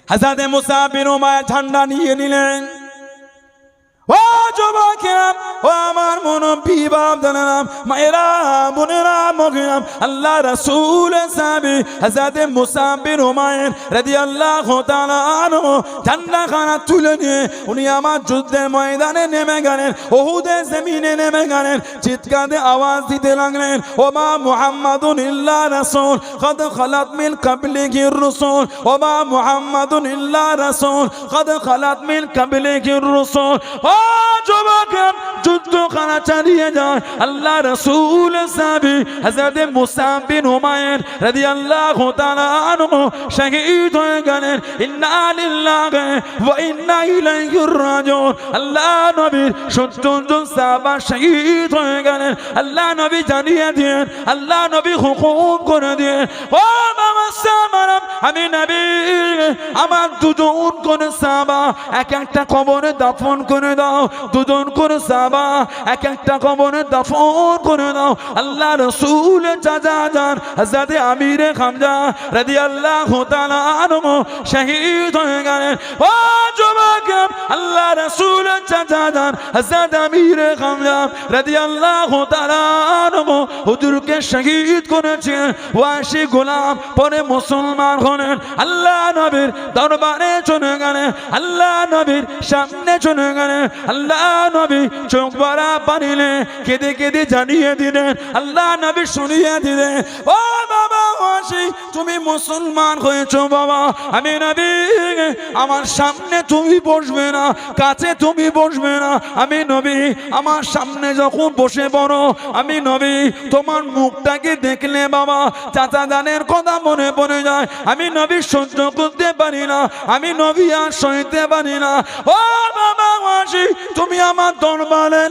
হযরত মুসআব বিন উমাইর ঝান্ডা নিয়ে নিলেন। ও যুবকেরা, ও আমার মুরব্বী বাপদাদারা, মায়েরা, বোনেরা, মগিরা, আল্লাহ রাসূলের সাহাবী হযরত মুসআব বিন উমাইর রাদিয়াল্লাহু তাআলা আনহু ঝান্ডাখানা তুলে নিয়ে উনি আমার যুদ্ধের ময়দানে নেমে গেলেন, উহুদের জমিনে নেমে গেলেন। চিৎকার দিয়ে আওয়াজ দিতে লাগলেন, ও মা মুহাম্মাদুন ইল্লা রাসূল কদ খালাত মিন কাবলিহির রাসূল, ও মা মুহাম্মাদুন ইল্লা রাসূল কদ খালাত মিন কাবলিহির রাসূল। যুবকেরা, যুদ্ধখানা চালিয়ে যায়। আল্লাহ রাসূলের সাহাবী হযরত মুসআব বিন উমাইর রাদিয়াল্লাহু তাআলা আনহু শহীদ হয়ে গেলেন। ইন্না লিল্লাহি ওয়া ইন্না ইলাইহি রাজিউন। আল্লাহ নবীর 70 জন সাহাবা শহীদ হয়ে গেলেন। আল্লাহ নবী জানিয়ে দিয়েন, আল্লাহ নবী হুকুম করে দিয়ে, ও বাবা সাহাবারা, আমি নবী আমার 2 জন করে সাহাবা এক একটা কবরে দাফন করে দাও। 2 জন করে সাহাবা এক একটা কবরে দাফন করে দাও। আল্লাহ রাসূলের চাচা যান হযরত আমিরে হামজা রাদিয়াল্লাহু তাআলা আনহু শহীদ হয়ে গেলেন। ও যুবক, আল্লাহ রাসূলের চাচা যান হযরত আমিরে হামজা রাদিয়াল্লাহু তাআলা আনহু হুজুরকে শহীদ করেছেন। ওয়াসি গোলাম পরে মুসলমান হলেন। আল্লাহ নবীর দরবারে চলে গেলেন, আল্লাহ নবীর সামনে চলে গেলেন। আল্লাহ নবী চোখ ভরা পানিলে কেঁদে কেঁদে জানিয়ে দিলেন, আল্লাহ নবী শুনিয়ে দিলেন, ও বাবা ওয়াসি, তুমি মুসলমান হয়েছো বাবা। আমি নবী, আমার সামনে তুমি বসবে না, কাছে তুমি বসবে না। আমি নবী, আমার সামনে যখন বসে পড়ো, আমি নবী তোমার মুখটাকে দেখলে বাবা চাচা জানের কথা মনে পড়ে যায়। আমি নবী সহ্য করতে পারি না, আমি নবী আর সইতে পারি না। ও বাবা ওয়াসি, তুমি আমার দরবারে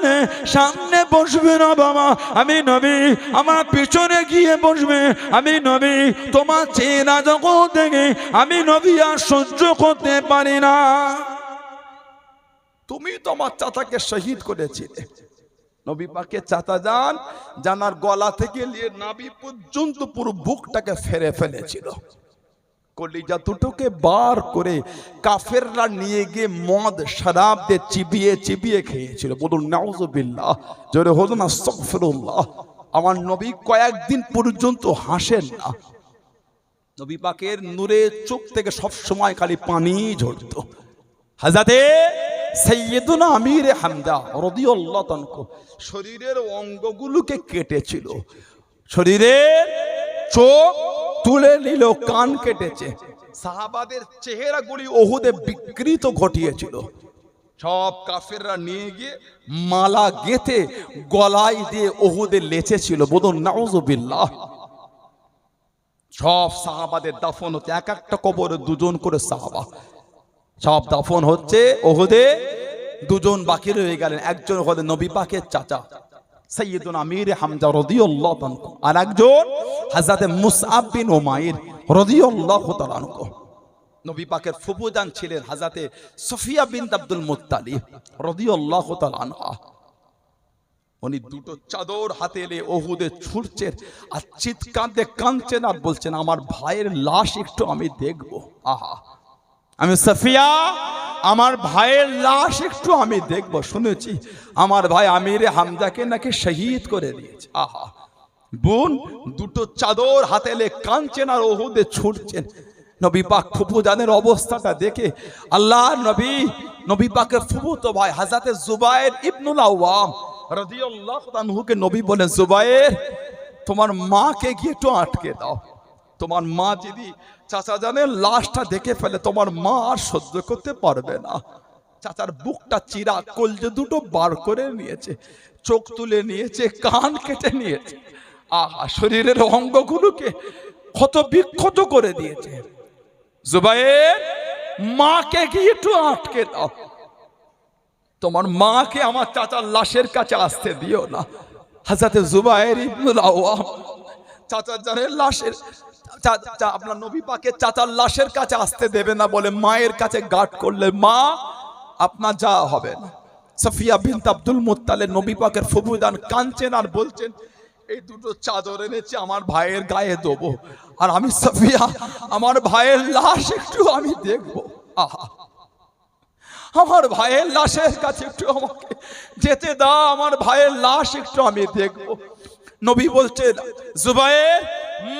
সামনে বসবে না বাবা। আমি নবী, আমার পিছনে গিয়ে বসবে। আমি নবী, তোমার চেহারা যখন দেখে আমি নবী আর সহ্য করতে পারি না। তুমি তোমার চাচাকে শহীদ করেছিলে। নবী পাকের চাচা যান জানার গলা থেকে নিয়ে নাভি পর্যন্ত পুরো বুকটাকে ফেরে ফেলেছিল। কলিজা দুটোকে বার করে কাফেররা নিয়ে গিয়ে মদ শরাব দিয়ে চিবিয়ে চিবিয়ে খেয়েছিল। বলুন নাউযুবিল্লাহ, জোরে বলুন আস্তাগফিরুল্লাহ। আমার নবী কয়েকদিন পর্যন্ত হাসেন না। নবী পাকের নূরে চোখ থেকে সব সময় খালি পানি ঝরতো। হযরতে সাইয়্যিদুনা আমিরে হামজা রাদিয়াল্লাহু তাআলা শরীরের অঙ্গগুলোকে কেটেছিল। শরীরের চোখ তুলে নিল, কান কেটেছে। সাহাবাদের চেহারাগুলি উহুদে বিকৃত ঘটিয়েছিল। সব কাফেররা নিয়ে গিয়ে মালা গেঁথে গলায় দিয়ে উহুদে লেচেছিল। বলুন নাউযুবিল্লাহ। সব সাহাবাদের দাফন হচ্ছে, এক একটা কবরে 2 জন করে সাহাবা। সব দাফন হচ্ছে, উহুদে 2 জন বাকি রয়ে গেলেন। একজন হলেন নবী পাকের চাচা সাইয়্যিদুনা আমির হামজা রাদিয়াল্লাহু তাআলা, আর একজন হযরত মুসআব বিন উমাইর রাদিয়াল্লাহু তাআলা। নবী পাকের ফুফুজান ছিলেন হযরত সুফিয়া বিনত আব্দুল মুত্তালিব রাদিয়াল্লাহু তাআলা আনহা। উনি 2টো চাদর হাতে নিয়ে উহুদে ছুটছেন আর চিৎকার দিয়ে কাঁদছেন আর বলছেন, আমার ভাইয়ের লাশ একটু আমি দেখব। আহা, আমি সাফিয়া, আমার ভাইয়ের লাশ একটু আমি দেখব। শুনেছি আমার ভাই আমিরে হামজাকে নাকি শহীদ করে দিয়েছে। আহা, বোন 2টো চাদর হাতে নিয়ে কাঁদছেন আর উহুদে ছুটছেন। নবী পাক ফুফুজানের অবস্থাটা দেখে আল্লাহ নবী, নবী পাকের ফুফুতো ভাই হযরত জুবায়ের ইবনুল আওয়াম রাদিয়াল্লাহু তাআলাকে নবী বলেন, জুবায়ের, তোমার মাকে গিয়ে একটু আটকে দাও। তোমার মা যদি চাচা জানের লাশটা দেখে ফেলে, তোমার মা আর সহ্য করতে পারবে না। চাচার বুকটা চিরা, কলজে 2টো বার করে নিয়েছে, চোখ তুলে নিয়েছে, কান কেটে নিয়েছে। আহা, শরীরের অঙ্গগুলোকে ক্ষত বিক্ষত করে দিয়েছে। জুবায়ের, মাকে গিয়ে একটু আটকে দাও। তোমার মাকে আমার চাচার লাশের কাছে আসতে দিও না। হযরত জুবায়ের ইবনুল আওয়াম চাচার জানের লাশের আপনার নবী পাকের চাচার লাশের কাছে আসতে দেবে না বলে মায়ের কাছে গার্ড করলে, মা আপনার যা হবে না। সফিয়া বিনত আব্দুল মুত্তালিব নবী পাকের ফুফুজান কাঁদছেন আর বলছেন, এই দুটো চাদর এনেছি আমার ভাইয়ের গায়ে দেবো, আর আমি সাফিয়া আমার ভাইয়ের লাশ একটু আমি দেখবো। আহা, আমার ভাইয়ের লাশের কাছে একটু আমাকে যেতে দাও, আমার ভাইয়ের লাশ একটু আমি দেখবো। নবী বলছেন, জুবায়ের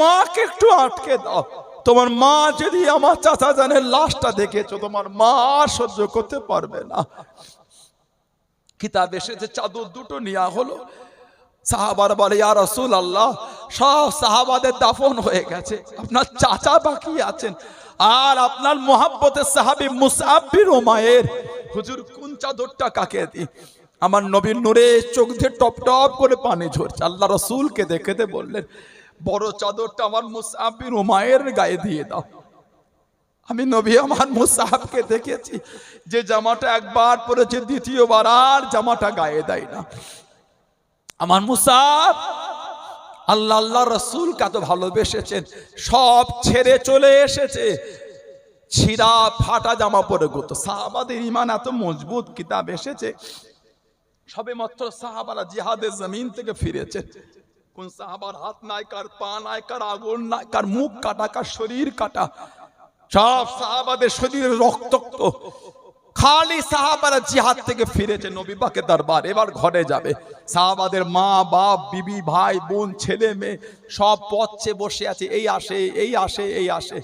মাকে একটু আটকে দাও, তোমার মা যদি আমার চাচা জানের লাশটা দেখেছো, তোমার মা সহ্য করতে পারবে না। কিতাব এসেছে চাদর দুটো নেওয়া হলো। সাহাবার বলে, ইয়া রাসূলুল্লাহ, সব সাহাবাদের দাফন হয়ে গেছে, আপনার চাচা বাকি আছেন, আর আপনার মুহাব্বতের সাহাবী মুসআব বিন উমাইর, হুজুর কোন চাদরটা কাকে দিই? আমার নবীর নূরে চোখ দিয়ে টপ টপ করে পানি ঝরছে। আল্লাহ রাসূলকে দেখতে বললেন, বড় চাদরটা আমার মুসআব বিন উমাইর গায়ে দিয়ে দাও। আমি নবী আমার মুসআবকে দেখেছি, যে জামাটা একবার পরেছে দ্বিতীয়বার আর জামাটা গায়ে দেয় না। আমার মুসআব আল্লাহ আল্লাহ রাসূল কত ভালোবেসেছেন, সব ছেড়ে চলে এসেছে, ছিঁড়া ফাটা জামা পরে গত। সাহাবাদের ঈমান এত মজবুত, কিতাব এসেছে সবে মাত্র সাহাবারা জিহাদের জমিন থেকে ফিরেছে। কোন সাহাবার হাত নাই, কার পা নাই, কার আগুন নাই, কার মুখ কাটা, কার শরীর কাটা, সব সাহাবাদের শরীরে রক্তাক্ত। খালি সাহাবারা জিহাদ থেকে ফিরেছে, নবী পাকের দরবার এবার ঘরে যাবে। সাহাবাদের মা বাপ বিবি ভাই বোন ছেলে মেয়ে সব পথে বসে আছে, এই আসে এই আসে এই আসে।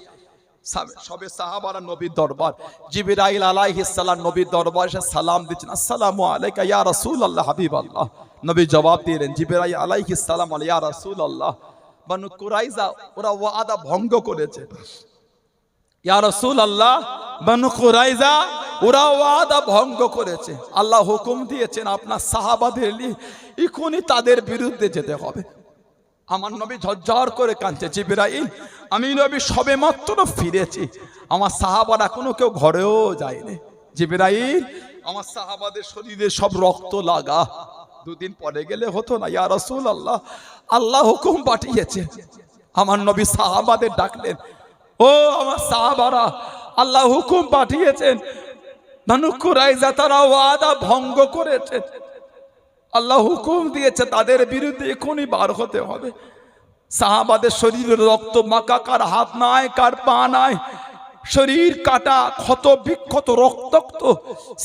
সবে সাহাবারা নবীর দরবার, জিবরাইল আলাইহিস সালাম নবীর দরবার এসে সালাম দিচ্ছেন, আসসালামু আলাইকা ইয়া রাসূলুল্লাহ হাবিবাল্লাহ। নবী জবাব দিলেন, জিবরাইল আলাইহিস সালাম ইয়া রাসূলুল্লাহ, বনু কুরাইজা ওরা ওয়াদা ভঙ্গ করেছে। ইয়া রাসূলুল্লাহ, বনু কুরাইজা ওরা ওয়াদা ভঙ্গ করেছে, আল্লাহ হুকুম দিয়েছেন আপনার সাহাবাদের এখনই তাদের বিরুদ্ধে যেতে হবে। আমার নবী ঝরঝর করে কাঁদছে, জিবরাইল আমি নবী সবে মাত্র ফিরেছি, আমার সাহাবারা এখনো কেউ ঘরেও যায়নি। জিবরাইল আমার সাহাবাদের শরীরে সব রক্ত লাগা, দুদিন পরে গেলে হতো না? ইয়া রাসূলুল্লাহ, আল্লাহ হুকুম পাঠিয়েছে। আমার নবী সাহাবাদের ডাকলেন, ও আমার সাহাবারা, আল্লাহ হুকুম পাঠিয়েছেন, বনু কুরাইজা তারা ওয়াদা ভঙ্গ করেছে, আল্লাহ হুকুম দিয়েছে তাদের বিরুদ্ধে এখনই বার হতে হবে। সাহাবাদের শরীরের রক্ত মাখা, কার হাত নাই, কার পা নাই, শরীর কাটা, ক্ষত বিক্ষত, রক্তাক্ত।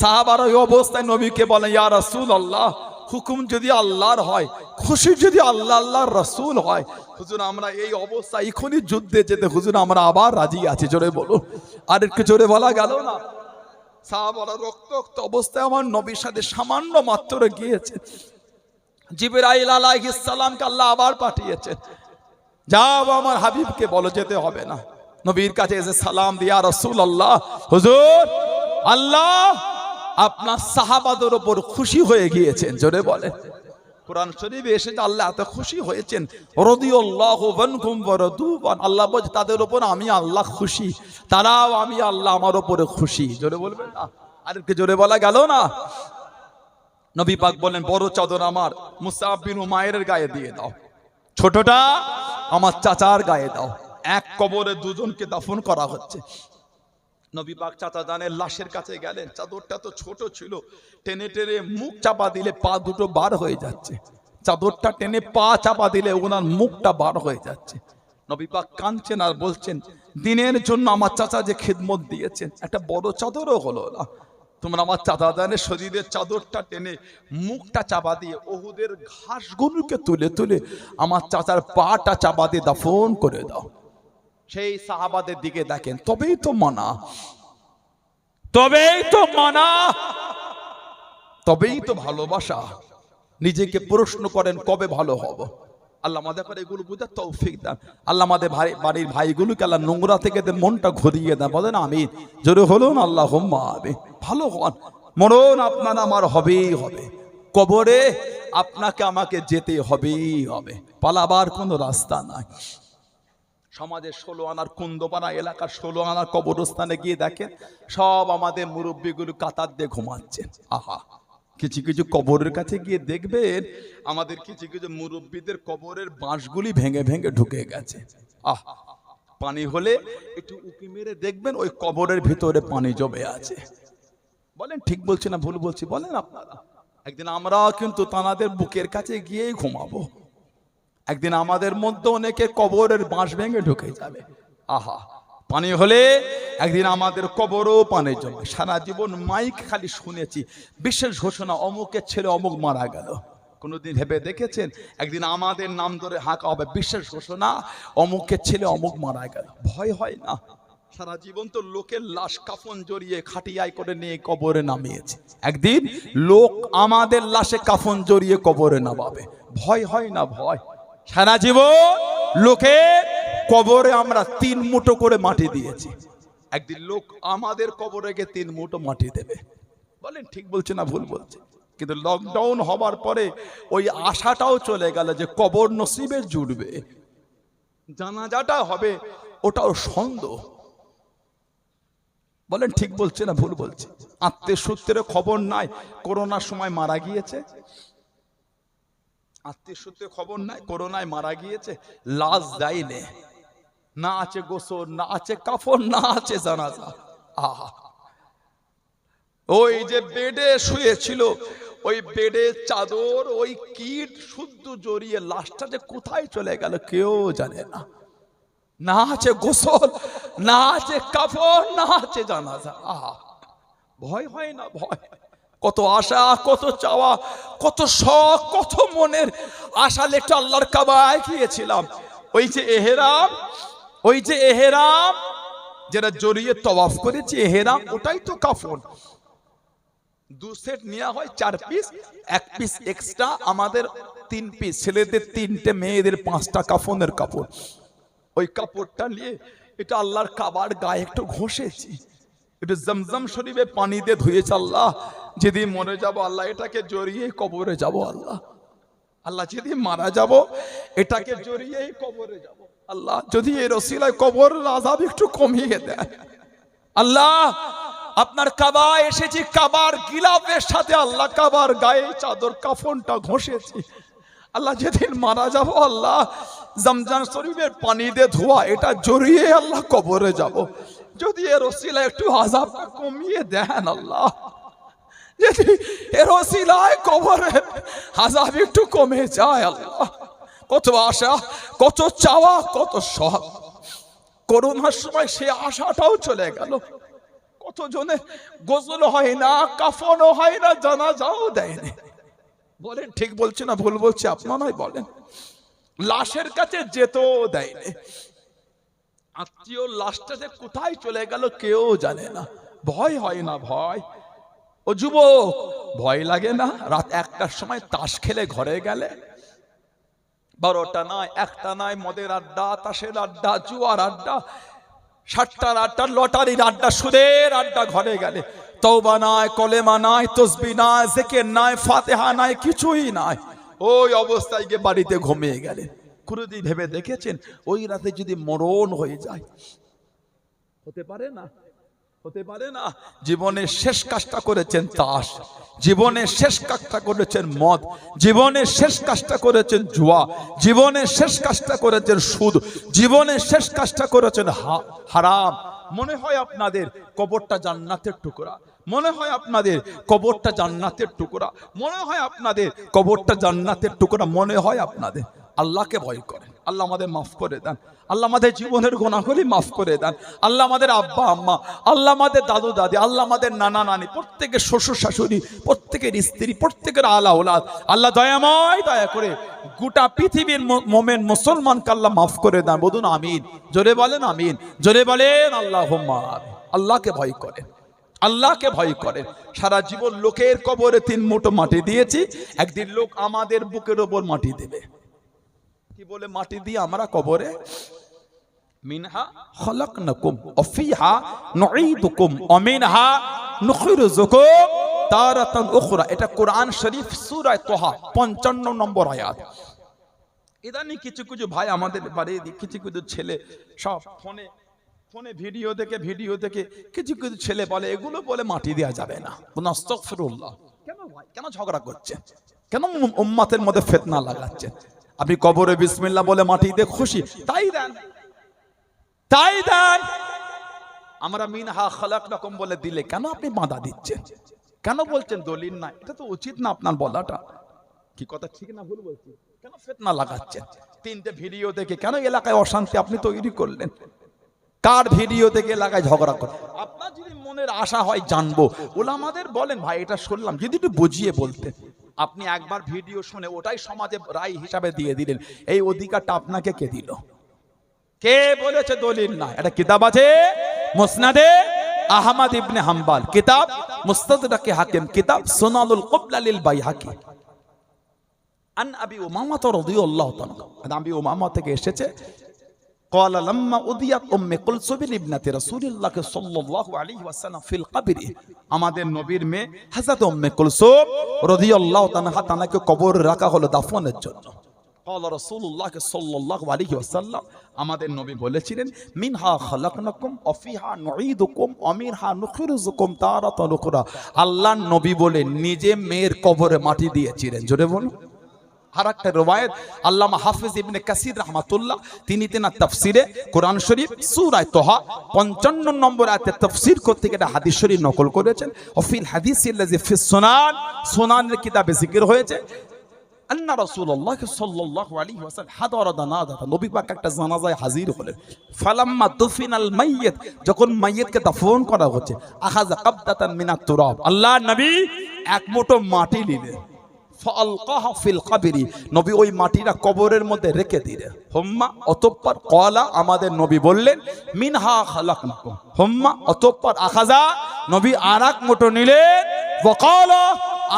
সাহাবার ওই অবস্থায় নবীকে বলে, ইয়া রাসূলুল্লাহ, হুকুম যদি আল্লাহর হয়, খুশি যদি আল্লাহ আল্লাহর রাসূল হয়, হুজুর আমরা এই অবস্থায় এখনই যুদ্ধে যেতে হুজুর আমরা আবার রাজি আছি। জোরে বলো, আর একটু জোরে বলা গেল না? সাহাবারা রক্তাক্ত অবস্থায় আমার নবীর সাথে সামান্য মাত্র গিয়েছে। জিবরাইল আলাইহিস সালামকে আল্লাহ আবার পাঠিয়েছেন, যাও আমার হাবিবকে বলো যেতে হবে না। নবীর কাছে এসে সালাম দিয়া, রাসূলুল্লাহ, হুজুর আল্লাহ আপনার সাহাবাদের উপর খুশি হয়ে গিয়েছেন। জোরে বলেন, কোরআন শরীফে এসেছে আল্লাহ এত খুশি হয়েছেন, রাদিয়াল্লাহু আনহুম ওয়া রাদু আন, আল্লাহ বলে তাদের উপর আমি আল্লাহ খুশি, তারাও আমি আল্লাহ আমার উপরে খুশি। জোরে বলবেন না? আরেকটু জোরে বলা গেল না? নবী পাক বলেন, বড় চাদর আমার মুসআব বিন উমাইরের গায়ে দিয়ে দাও, ছোটটা আমার চাচার গায়ে দাও। এক কবরে দুজনকে দাফন করা হচ্ছে। নবী পাক চাচা জানের লাশের কাছে গেলেন, চাদরটা তো ছোট ছিল, টেনে টেনে মুখ চাপা দিলে পা দুটো বার হয়ে যাচ্ছে, চাদরটা টেনে পা চাপা দিলে ওনার মুখটা বার হয়ে যাচ্ছে। নবী পাক কাঁদছেন আর বলছেন, দিনের জন্য আমার চাচা যে খিদমত দিয়েছেন, একটা বড় চাদরও হলো না, তোমরা আমার চাচা জানের শরীরের চাদরটা টেনে মুখটা চাপা দিয়ে ওহুদের ঘাসগুলোকে তুলে তুলে আমার চাচার পাটা চাপা দিয়ে দাফন করে দাও। সেই সাহাবাদের দিকে দেখেন, তবেই তো মানা, তবেই তো মানা, তবেই তো ভালোবাসা। নিজেকে প্রশ্ন করেন, কবে ভালো হব? আল্লাহ আমাদের করে এগুলো বুঝার তৌফিক দেন। আল্লাহ আমাদের বাড়ির ভাইগুলোকে আল্লাহ নোংরা থেকে মনটা ঘুরিয়ে দেন। বলেন আমিন। জোরে হলুন আল্লাহুম্মা আমিন। ভালো হন, মরণ আপনার আমার হবেই হবে, কবরে আপনাকে আমাকে যেতে হবেই হবে, পালাবার কোনো রাস্তা নাই। সমাজের 16 আনার কুন্দপাড়া এলাকার 16 আনার কবরস্থানে গিয়ে দেখেন, সব আমাদের মুরব্বীগুলো কাতার দিয়ে ঘুমাচ্ছেন। আহা, কিছু কিছু কবরের কাছে গিয়ে দেখবেন আমাদের কিছু কিছু মুরব্বীদের কবরের বাঁশগুলি ভেঙে ভেঙে ঢুকে গেছে। আহ, পানি হলে একটু উকি মেরে দেখবেন ওই কবরের ভিতরে পানি জমে আছে। বলেন ঠিক বলছি না ভুল বলছি? বলেন আপনারা। একদিন আমরাও কিন্তু তানাদের বুকের কাছে গিয়েই ঘুমাবো। একদিন আমাদের মধ্যে অনেকে কবরের বাঁশ ভেঙে ঢুকে যাবে। আহা, পানি হলে একদিন আমাদের কবরও পানির জন্য। সারা জীবন মাইক খালি শুনেছি, বিশেষ ঘোষণা, অমুকের ছেলে অমুক মারা গেল। কোনদিন ভেবে দেখেছেন একদিন আমাদের নাম ধরে হাঁকা হবে, বিশেষ ঘোষণা, অমুকের ছেলে অমুক মারা গেল? ভয় হয় না? সারা জীবন তো লোকের লাশ কাফন জড়িয়ে খাটিয়ায় করে নিয়ে কবরে নামিয়েছে, একদিন লোক আমাদের লাশে কাফন জড়িয়ে কবরে নামাবে। ভয় হয় না? ভয়। সারা জীবন লোকের কবরে আমরা 3 মুঠো করে মাটি দিয়েছি, একদিন লোক আমাদের কবরে গিয়ে 3 মুঠো মাটি দেবে। বলেন ঠিক বলছে না ভুল বলছে? কিন্তু লকডাউন হবার পরে ওই আশাটাও চলে গেল যে কবর নসিবে জুড়বে, জানাজাটা হবে, ওটাও সন্দেহ। বলেন ঠিক বলছে না ভুল বলছে? আত্মীয় সূত্রের খবর নাই করোনার সময় মারা গিয়েছে, আত্মীয় সূত্রে খবর নাই করোনায় মারা গিয়েছে, লাশ দেয়নি, না আছে গোসল, না আছে কাফন, না আছে জানাজা। আহা, ওই যে বেডে শুয়েছিল, ওই বেডে চাদর, ওই কিট শুদ্ধ জড়িয়ে লাশটা যে কোথায় চলে গেল কেউ জানে না। না আছে গোসল, না আছে কাফন, না আছে জানাজা। আহা, ভয় হয় না? ভয়। কত আশা, কত চাওয়া, কত শখ, কত মনের আশা লেখা আল্লাহর কাবায় গিয়েছিলাম। ওই যে এহেরাম, ওই যে এহেরাম যেটা জড়িয়ে তওয়াফ করেছি, এহেরাম ওটাই তো কাফন। 2 সেট নেওয়া হয়, 4 পিস, 1 পিস এক্সট্রা, আমাদের 3 পিস, ছেলেদের 3টে, মেয়েদের 5টা কাফনের কাপড়। ওই কাপড়টা নিয়ে এটা আল্লাহর কাবার গায়ে একটু ঘষেছি, একটু জমজম শরীফে পানি দিয়ে ধুয়েছি। আল্লাহ, যেদিন মরে যাব আল্লাহ এটাকে জড়িয়ে কবরে যাব। আল্লাহ, আল্লাহ যেদিন মারা যাব এটাকে জড়িয়েই কবরে যাব। আল্লাহ, যদি এর ওসিলায় কবরের আযাব একটু কমিয়ে দেয়। আল্লাহ, আপনার কাবায় এসেছি, কাবার গিলাফের সাথে আল্লাহ কাবার গায়ে চাদর কাফনটা ঘষেছি। আল্লাহ, যেদিন মারা যাব আল্লাহ জমজম শরীফের পানি দিয়ে ধোয়া এটা জড়িয়ে আল্লাহ কবরে যাব। যদি এর ওসিলায় একটু আযাবটা কমিয়ে দেন আল্লাহ, যদি এর ওসিলায় কবরের আযাব একটু কমে যায় আল্লাহ। কত আশা, কত চাওয়া, কত শখ, করোনার সময় সে আশাটাও চলে গেল। কত জনে গোসল হয় না, কাফনও হয় না, জানাজাও দেয়নি। বলেন ঠিক বলছে না ভুল বলছে? আপনারাই বলেন। লাশের কাছে যেতেও দেয়নি, আত্মীয় লাশটা যে কোথায় চলে গেল কেউ জানে না। ভয় হয় না? ভয়। ও যুবক, ভয় লাগে না? রাত 1টার সময় তাস খেলে ঘরে গেলে, 12টা নয়, 1টা নয়, মদের আড্ডা, তাসের আড্ডা, জুয়ার আড্ডা, 60টার আড্ডা, লটারির আড্ডা, সুদের আড্ডা, ঘরে গেলে তওবা নাই, কলেমা নাই, তসবিহ নাই, জিকির নাই, ফাতিহা নাই, কিছুই নাই। ওই অবস্থায় গিয়ে বাড়িতে ঘুমিয়ে গেলেন। কোনদিন ভেবে দেখেছেন ওই রাতে যদি মরণ হয়ে যায়? হতে পারে না? হতে পারে না? জীবনের শেষ কাজটা করেছেন তাস, জীবনের শেষ কাজটা করেছেন মদ, জীবনের শেষ কাজটা করেছেন জুয়া, জীবনের শেষ কাজটা করেছেন সুদ, জীবনের শেষ কাজটা করেছেন হারাম। মনে হয় আপনাদের কবরটা জান্নাতের টুকরা, মনে হয় আপনাদের কবরটা জান্নাতের টুকরা, মনে হয় আপনাদের কবরটা জান্নাতের টুকরা, মনে হয় আপনাদের। আল্লাহকে ভয় করেন, আল্লাহ আমাদের মাফ করে দেন, আল্লাহ আমাদের জীবনের গুনাহগুলি মাফ করে দেন। আল্লাহ আমাদের আব্বা আম্মা, আল্লাহ আমাদের দাদু দাদি, আল্লাহ আমাদের নানা নানি, প্রত্যেকের শ্বশুর শাশুড়ি, প্রত্যেকের স্ত্রী, প্রত্যেকের আলা ওলাদ আল্লাহ দয়াময় দয়া করে গোটা পৃথিবীর মোমেন মুসলমানকে আল্লাহ মাফ করে দেন। বলুন আমিন, জোরে বলেন আমিন, জোরে বলেন আল্লাহুম্মা আমিন। আল্লাহকে ভয় করেন, আল্লাহকে ভয় করেন। সারা জীবন লোকের কবরে 3 মুঠো মাটি দিয়েছি, একদিন লোক আমাদের বুকের ওপর মাটি দেবে। কি বলে মাটি দিয়ে আমরা কবরে? মিনহা খলাকনাকুম ওয়া ফিহা নুঈদুকুম ওয়া মিনহা নুখরিজুকুম তারাতান উখরা। এটা কোরআন শরীফ সূরা তোহা 55 নম্বর আয়াত। ইদানিং কিছু কিছু ভাই আমাদের বাড়ির কিছু কিছু ছেলে সব ফোনে ভিডিও দেখে কিছু কিছু ছেলে বলে এগুলো বলে মাটি দেওয়া যাবে না। আস্তাগফিরুল্লাহ। কেন ভাই, কেন ঝগড়া করছেন? কেন উম্মতের মধ্যে ফিতনা লাগাচ্ছেন? আপনি কবরে বিসমিল্লাহ বলে মাটি দিয়ে খুশি, তাই দেন, তাই দেন। আমরা মিনহা খালাকনাকুম বলে দিলে কেন আপনি বাধা দিচ্ছেন? কেন বলছেন দলিল নাই? এটা তো উচিত না আপনার বলাটা। কি কথা ঠিক না ভুল বলছি? কেন ফিতনা লাগাচ্ছেন? তিনটে ভিডিও দেখে কেন এলাকায় অশান্তি আপনি তৈরি করলেন? কার ভিডিও দেখে এলাকায় ঝগড়া করে? আপনার যদি মনের আশা হয় জানবো, ওলামাদের বলেন ভাই এটা শুনলাম, যদি একটু বুঝিয়ে বলতে। আপনি একবার ভিডিও শুনে ওটাই সমাজে রায় হিসাবে দিয়ে দিলেন, এই অধিকারটা আপনাকে কে দিল? কে বলেছে দলিল না? এটা কিতাব আছে, মুসনাদে আহমদ ইবনে হাম্বল, কিতাব মুস্তাদরাকে হাকিম, কিতাব সুনানুল কুবরা লিল বাইহাকি। আন আবি উমামা রাদিয়াল্লাহু তাআলা, আবি উমামা থেকে এসেছে, قال لما أضيت أم كلثوم ابنة رسول الله صلى الله عليه وسلم في القبر, আমাদের নবীর মেয়ে হযরত উম্মে কুলসুম রাদিয়াল্লাহু তাআলা তানাকে কবরে রাখা হলো দাফনের জন্য। قال رسول الله صلى الله عليه وسلم, আমাদের নবী বলেছিলেন, মিনহা খালাকনাকুম ওয়া ফিহা নুঈদুকুম ওয়া মিনহা নুখরিজুকুম তারাতান উখরা। আল্লাহর নবী বলে নিজে মেয়ের কবরে মাটি দিয়েছিলেন। জোরে বলুন। আর একটা রওয়ায়াত আল্লামা হাফিজ ইবনে কাসির রাহমাতুল্লাহ, তিনি তেনার তাফসিরে কোরআন শরীফ সূরা তোহা 55 নম্বর আয়াতে তাফসীর করতে গিয়ে একটা হাদিস শরীফ নকল করেছেন। ওফিল হাদিসিল্লাযী ফিস সুনান, সুনানের কিতাবে জিকির হয়েছে, আন্না রাসূলুল্লাহ সাল্লাল্লাহু আলাইহি ওয়াসাল্লাম হাদারা জানাজা, নবী পাক একটা জানাজায় হাজির হলেন। ফালাম্মা দুফিনাল মাইয়িত, যখন মাইয়িতকে দাফন করা হচ্ছে, আখাযা কাবদাতান মিনাত তুরাব, আল্লাহর নবী এক মুঠো মাটি নিলেন, ফালকাহা ফিল কবরি, নবী ওই মাটিটা কবরের মধ্যে রেখে দিলেন। হুম্মা, অতঃপর ক্বালা, আমাদের নবী বললেন, মিনহা খালাকনাকুম, হুম্মা, অতঃপর আখাযা, নবী আরেক মুঠো নিলেন, ওয়া ক্বালা,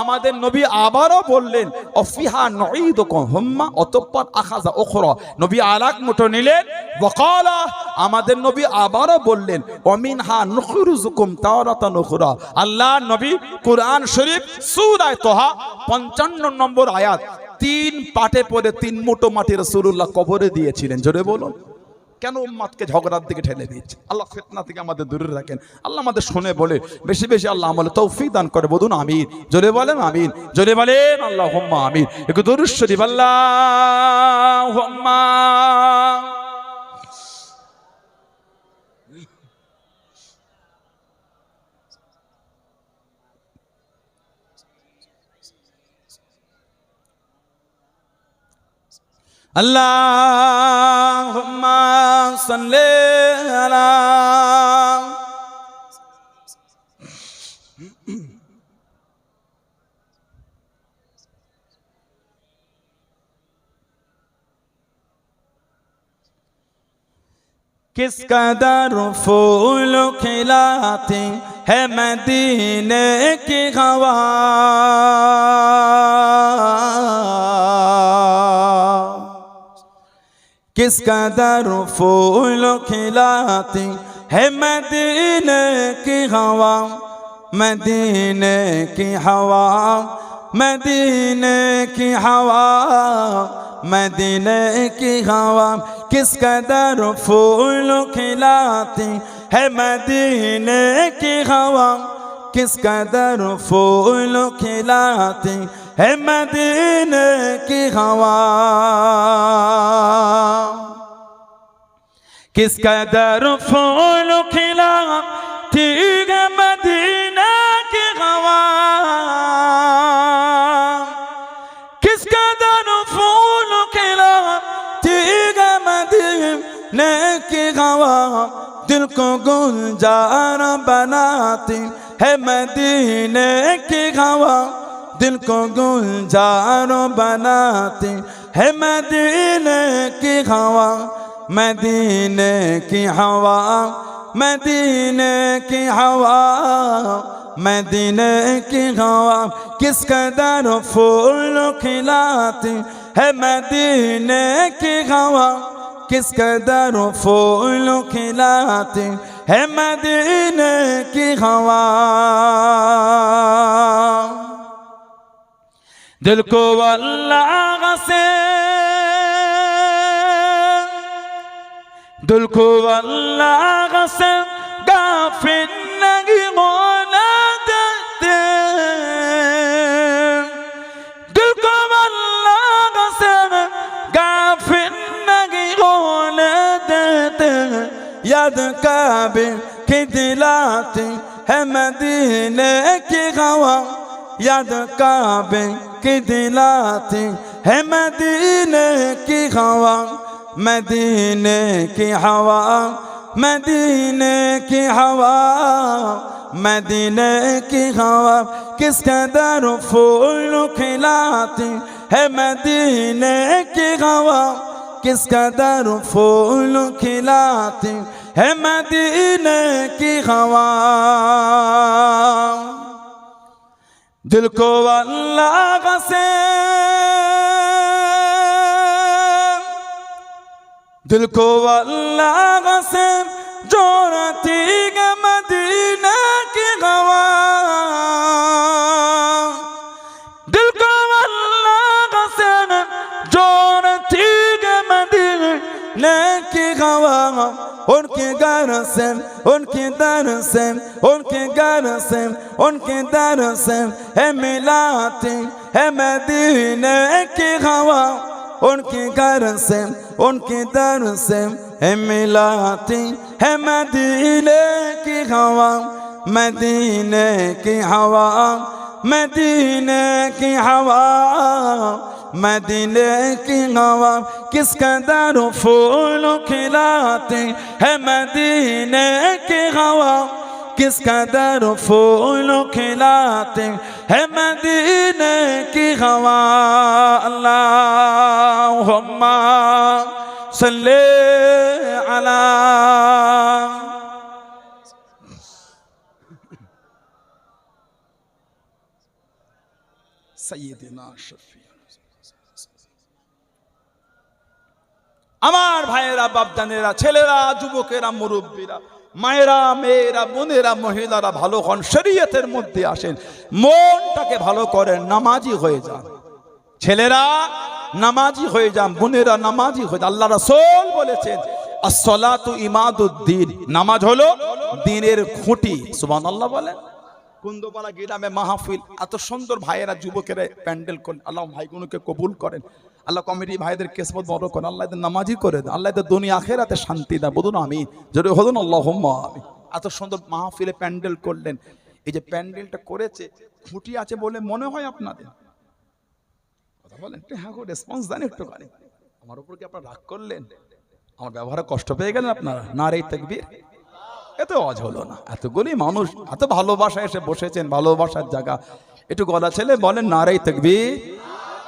আমাদের নবী আবারও বললেন, অফিহা নুঈদুকুম, হুম্মা, অতঃপর আখাযা উখরা, নবী আরেক মুঠো নিলেন, ওয়া ক্বালা, আমাদের নবী আবারও বললেন, ওয়া মিনহা নুখরিজুকুম তারাতান উখরা। আল্লাহর নবী কোরআন শরীফ সূরা তোহা 55 নম্বর আয়াত 3 পাঠে পড়ে 3 মুঠো মাটি রাসূলুল্লাহ কবরে দিয়েছিলেন। জোরে বলুন। কেন উম্মতকে ঝগড়ার দিকে ঠেলে দিয়েছে? আল্লাহ ফিতনা থেকে আমাদের দূরে রাখেন। আল্লাহ আমাদের শুনে বলে বেশি বেশি আল্লাহ আমলে তৌফিক দান করে। বলুন আমিন। জোরে বলেন আমিন। জোরে বলেন আল্লাহুম্মা আমিন। একটু দরুদ শরীফ আল্লাহুম্মা। আল্লাহুম্মা সাল্লি আলা किस कदर फूल खिलाती है मदीने की हवा, किस कदर फूल खिलाती है मदीने की हवा, मदीने की हवा, मदीने की हवा, मदीने की हवा, किस कदर फूल खिलाती है मदीने की हवा, किस कदर फूल खिलाती है मदीने की हवा, किस कदर फूल खिलाती है मदीने की हवा, किस कदर फूल खिलाती है मदीने की हवा, दिल को गुलजार बनाती है मदीने की हवा, दिल को गुलजार बनाती है मदीने की हवा, मदीने की हवा, मदीने की हवा, मदीने की हवा, किस कदर फूल खिलाती है मदीने की हवा, किस कदर फूल खिलाती है मदीने की हवा, दिल को अल्लाह से, दिल को अल्लाह से गाफिल नहीं होने देते, दिल को अल्लाह से गाफिल नहीं होने देते, याद काबे की दिलाती है मदीने की हवा, याद काबे की दिलाती है मदीने की हवा, मदीने की हवा, मदीने की हवा, मदीने की हवा किस कदर फूल खिलाती है, मदीने की हवा किस कदर फूल खिलाती है, मदीने की हवा। दिल को अल्लाह से, दिल को अल्लाह से जोड़ती है मदीने की हवा, दिल को अल्लाह से जोड़ती है मदीने की हवा। उनके घर से, उनके दर से, उनके घर से, उनके दर से है मिलाती है मदीने की हवा, उनके घर से, उनके दर से है मिलाती है मदीने की हवा, मदीने की हवा, मदीने की हवा, मदीने की हवा किस कदर फूल खिलाती है, मदीने की हवा किस कदर फूल खिलाती है, मदीने की हवा। अल्लाहुम्मा सल्ले अला सय्यिदिना शफी। আমার ভাইয়েরা, বাপজানেরা, ছেলেরা, যুবকেরা, মুরব্বীরা, মায়েরা, মেয়েরা, বোনেরা, মহিলারা ভালো হন, শরীয়তের মধ্যে আসেন, মনটাকে ভালো করেন, নামাজি হয়ে যান। ছেলেরা নামাজি হয়ে যান, বোনেরা নামাজি হয়ে যান। আল্লাহ রাসূল বলেছেন আসসালাতু ইমাদুদ্দিন, নামাজ হলো দ্বীনের খুঁটি। সুবহানাল্লাহ বলেন। কুন্দপাড়া গ্রামে মাহফিল, এত সুন্দর ভাইয়েরা যুবকেরা প্যান্ডেল করেন। আল্লাহ ভাইগুলোকে কবুল করেন, আল্লাহ কমিটি ভাইদের কিসমত বড় করেন, আল্লাহ এদের নামাজি করে দেন, আল্লাহ এদের দুনিয়া আখিরাতে শান্তি দেন। বলুন আমিন, জোরে বলুন আল্লাহুম্মা আমিন। এত সুন্দর মাহফিলে প্যান্ডেল করলেন, এই যে প্যান্ডেলটা করেছে খুঁটি আছে বলে মনে হয় আপনাদের? কথা বলেন, হ্যাঁ গো, রেসপন্স দেন একটু করে। আমার উপর কি আপনারা রাগ করলেন? আমার ব্যবহারে কষ্ট পেয়ে গেলেন আপনারা? নারে তাকবীর। এত আওয়াজ হলো না, এতগুলি মানুষ এত ভালোবাসা এসে বসেছেন, ভালোবাসার জায়গা। একটু গলা ছেলে বলেন নারে তাকবীর।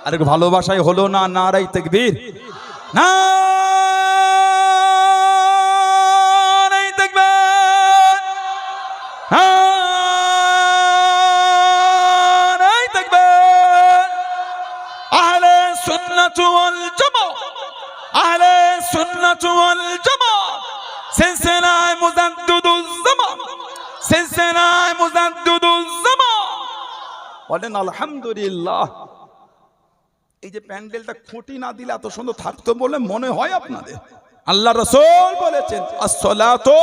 আর একটু ভালোবাসায় হলো না, নারে তাকবীর, নারে তাকবীর, নারে তাকবীর। আহলে সুন্নাত ওয়াল জামাত, আহলে সুন্নাত ওয়াল জামাত, সিলসিলায়ে মুজাদ্দিদুজ জামান, সিলসিলায়ে মুজাদ্দিদুজ জামান। বলেন আলহামদুলিল্লাহ। এই যে প্যান্ডেলটা খুঁটি না দিলে এত সুন্দর থাকতো বলে মনে হয় আপনাদের? আল্লাহ রাসূল বলেছেন আসসালাতু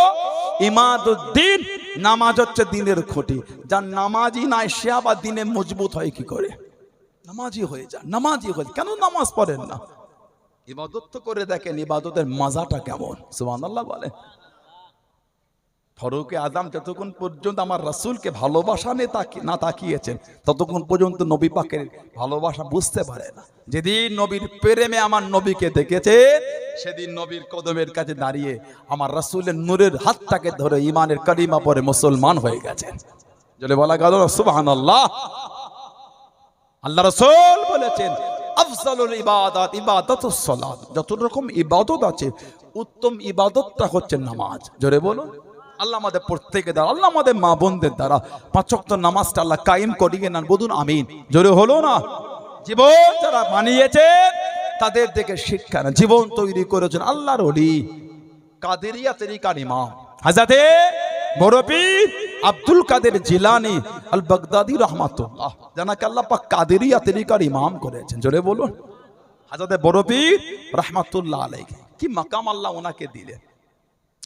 ইমাদুদ্দিন, নামাজ হচ্ছে দ্বীনের খুঁটি। যার নামাজি নাই সে আবার দ্বীনে মজবুত হয় কি করে? নামাজি হয়ে যান, নামাজি হয়ে। কেন নামাজ পড়েন না? ইবাদত তো করে দেখেন, ইবাদতের মজাটা কেমন। সুবহানাল্লাহ বলেন। ফারুক আযম যতক্ষণ পর্যন্ত আমার রাসূলকে ভালোবাসা না তাকিয়েছেন ততক্ষণ পর্যন্ত নবী পাকের ভালোবাসা বুঝতে পারে না। যেদিন নবীর প্রেমে আমার নবীকে দেখেছে সেদিন নবীর কদমের কাছে দাঁড়িয়ে আমার রাসূলের নূরের হাতটাকে ধরে ঈমানের কালিমা পড়ে মুসলমান হয়ে গেছেন। জলে বলা গেল সুবহানাল্লাহ। আল্লাহ রাসূল বলেছেন আফজালুল ইবাদাত ইবাদাতুস সালাত, যত রকম ইবাদত আছে উত্তম ইবাদতটা হচ্ছে নামাজ। জোরে বলুন। আল্লাহ আমাদের প্রত্যেকের দ্বারা, আল্লাহ আমাদের মা বোনদের দ্বারা 5 ওয়াক্ত নামাজটা আল্লাহ কায়েম করিয়ে নেন। বলুন আমিন, জোরে হলো না? জীবন যারা বানিয়েছে তাদের থেকে শিক্ষা না, জীবন তৈরি করেছেন আল্লাহর ওলি কাদেরিয়া তরিকার ইমাম হযরতে বড় পীর আব্দুল কাদের জিলানী আল বাগদাদি রাহমাতুল্লাহ, জানাকে আল্লাহ পাক কাদেরিয়া তরিকার ইমাম করেছেন। জোরে বলুন। হযরতে বড় পীর রাহমাতুল্লাহ আলাইহি, কি মাকাম আল্লাহ ওনাকে দিলেন,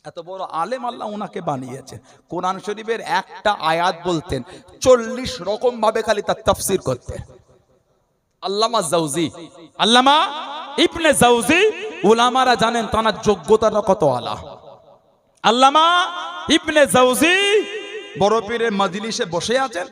এত বড় আলেম আল্লাহ ওনাকে বানিয়েছে। কোরআন শরীফের একটা আয়াত বলতেন 40 রকম ভাবে খালি তার তাফসীর করতেন। আল্লামা জাওজি, আল্লামা ইবনে জাওজি, উলামারা জানেন তার যোগ্যতাটা কত আলা। আল্লামা ইবনে জাওজি বড় পীরের মজলিসে বসে আছেন,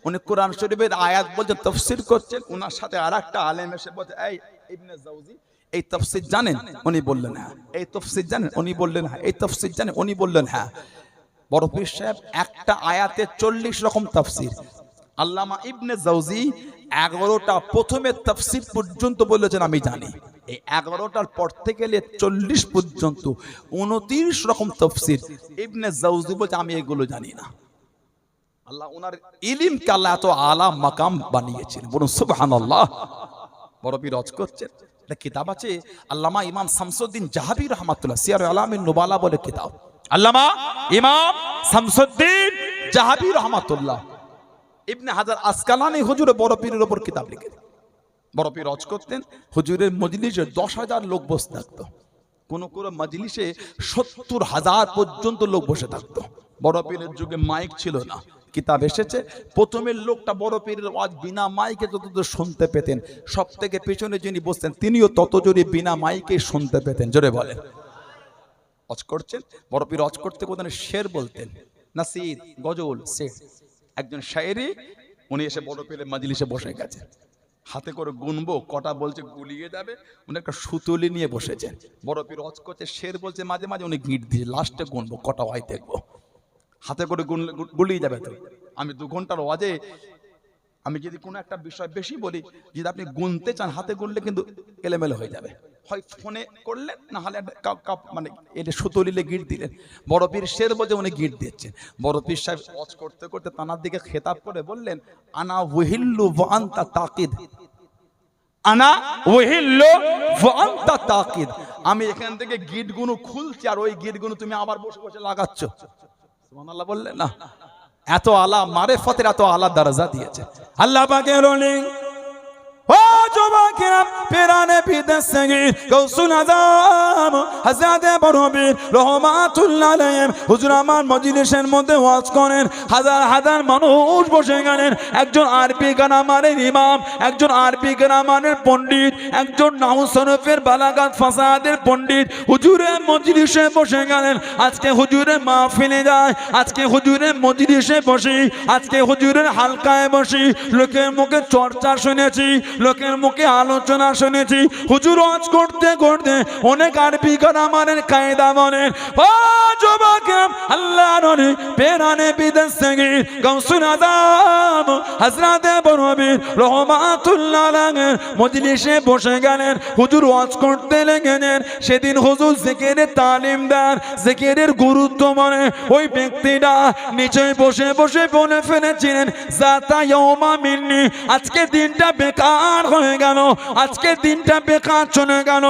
উনি কোরআন শরীফের আয়াত বলছে তাফসীর করছেন, ওনার সাথে আরেকটা আলেম এসে বলছে, এই ইবনে জাওজি এই তাফসীর জানেন? উনি বললেন হ্যাঁ। এই তাফসীর জানেন? উনি বললেন হ্যাঁ। এই তাফসীর জানেন? উনি বললেন হ্যাঁ। বড় পীর সাহেব একটা আয়াতে 40 রকম তাফসীর। আল্লামা ইবনে জাওজি 11টা প্রথমে তাফসীর পর্যন্ত বলেছেন আমি জানি। এই 11টার পর থেকে 40 পর্যন্ত 29 রকম তাফসীর ইবনে জাওজি বলছে আমি এগুলো জানি না। আল্লাহ ওনার ইলমকে আল্লাহ এত আলা মাকাম বানিয়েছেন, বলুন সুবহানাল্লাহ। বড় পীর রচ করছেন, একটা কিতাব আছে আল্লামা ইমাম শামসুদ্দিন জাহাবি রাহমাতুল্লাহ সিয়ার আলামিন নুবালা বলে কিতাব। আল্লামা ইমাম শামসুদ্দিন জাহাবি রাহমাতুল্লাহ ইবনে হাজার আসকালানি হুজুর বড় পীরের উপর কিতাব লিখেছেন। বড় পীর রচ করতেন, হুজুরের মজলিসে 10,000 লোক বসে থাকতো, কোন কোন মজলিসে 70,000 পর্যন্ত লোক বসে থাকতো। বড় পীরের যুগে মাইক ছিল না, কিতাব এসেছে। প্রথমের লোকটা বড় পীরের ওয়াজ বিনা মাইকে যতদূর শুনতে পেতেন, সব থেকে পেছনে যিনি বসতেন তিনিও তত জোরে বিনা মাইকে শুনতে পেতেন। জোরে বলেন। ওয়াজ করছেন, বড় পীর ওয়াজ করতে কোথায় শের বলতেন, নাসিদ, গজল, শের। একজন শায়েরি উনি এসে বড় পীরের মজলিসে বসে গেছেন, হাতে করে গুনবো কটা বলছে গুলিয়ে যাবে, উনি একটা সুতুলি নিয়ে বসেছেন। বড় পীর ওয়াজ করছে, শের বলছে মাঝে মাঝে, উনি গিট দিয়ে লাস্টে গুনবো কটা হয় দেখবো, হাতে করে গুলিয়ে যাবে। তো আমি 2 ঘন্টার ওয়াজে আমি যদি কোনো একটা বিষয় বেশি বলি, যদি আপনি গুনতে চান হাতে গুনলে কিন্তু এলোমেলো হয়ে যাবে, হয় ফোনে করলেন না হলে মানে এটা সুতলিলে গিট দিলেন। বড় পীর শের বলছে উনি গিট দিচ্ছেন। বড় পীর সাহেব ওয়াজ করতে করতে তানার দিকে খেতাব করে বললেন, আনা ওয়াহিল্লু ওয়া আনতা তাকিদ, আনা ওয়াহিল্লু ওয়া আনতা তাকিদ। আমি এখান থেকে গিট গুলো খুলছি আর ওই গিট গুলো তুমি আবার বসে বসে লাগাচ্ছ। সুবহানাল্লাহ বললেন না? এত আলা মারেফতের এত আলা দরজা দিয়েছে আল্লাহ পাকের ওলি। ও যুবকেরা, পেরানে বিদেশ থেকে গৌসুল আজম হযরত বড় পীর রহমাতুল্লাহ আলাইহি হুজুর আমার মজলিসের মধ্যে ওয়াজ করেন, হাজার হাজার মানুষ বসে গেলেন। একজন আরবি গ্রামারের ইমাম, একজন আরবি গ্রামারের পণ্ডিত, একজন নাহু সরফের বালাগাত ফাসাদের পণ্ডিত হুজুরের মজলিসে বসে গেলেন। আজকে হুজুরের মাহফিলে যায়, আজকে হুজুরের মজলিসে বসি, আজকে হুজুরের হালকায় বসি, লোকের মুখে চর্চা শুনেছি, লোকের মুখে আলোচনা শুনেছি। হুজুর ওয়াজ করতে করতে অনেক আরবি গ্রামারের কায়দা বলেন। ও যুবকেরা, আল্লাহর ওলি পেরানে বিদেশ থেকে গৌসুল আজম হযরত বড় পীর রহমাতুল্লাহ আলাইহি মজলিসে বসে গেলেন। হুজুর ওয়াজ করতে লেগেলেন। সেদিন হুজুর জিকিরের তালিম দেন, জিকিরের গুরুত্ব মানে ওই ব্যক্তিটা নিচে বসে বসে বলে ফেলেছিলেন, জাতা ইয়াউমা মিন্নি, আজকে দিনটা বেকার হয়ে গেল, আজকে দিনটা বেকার চলে গেল।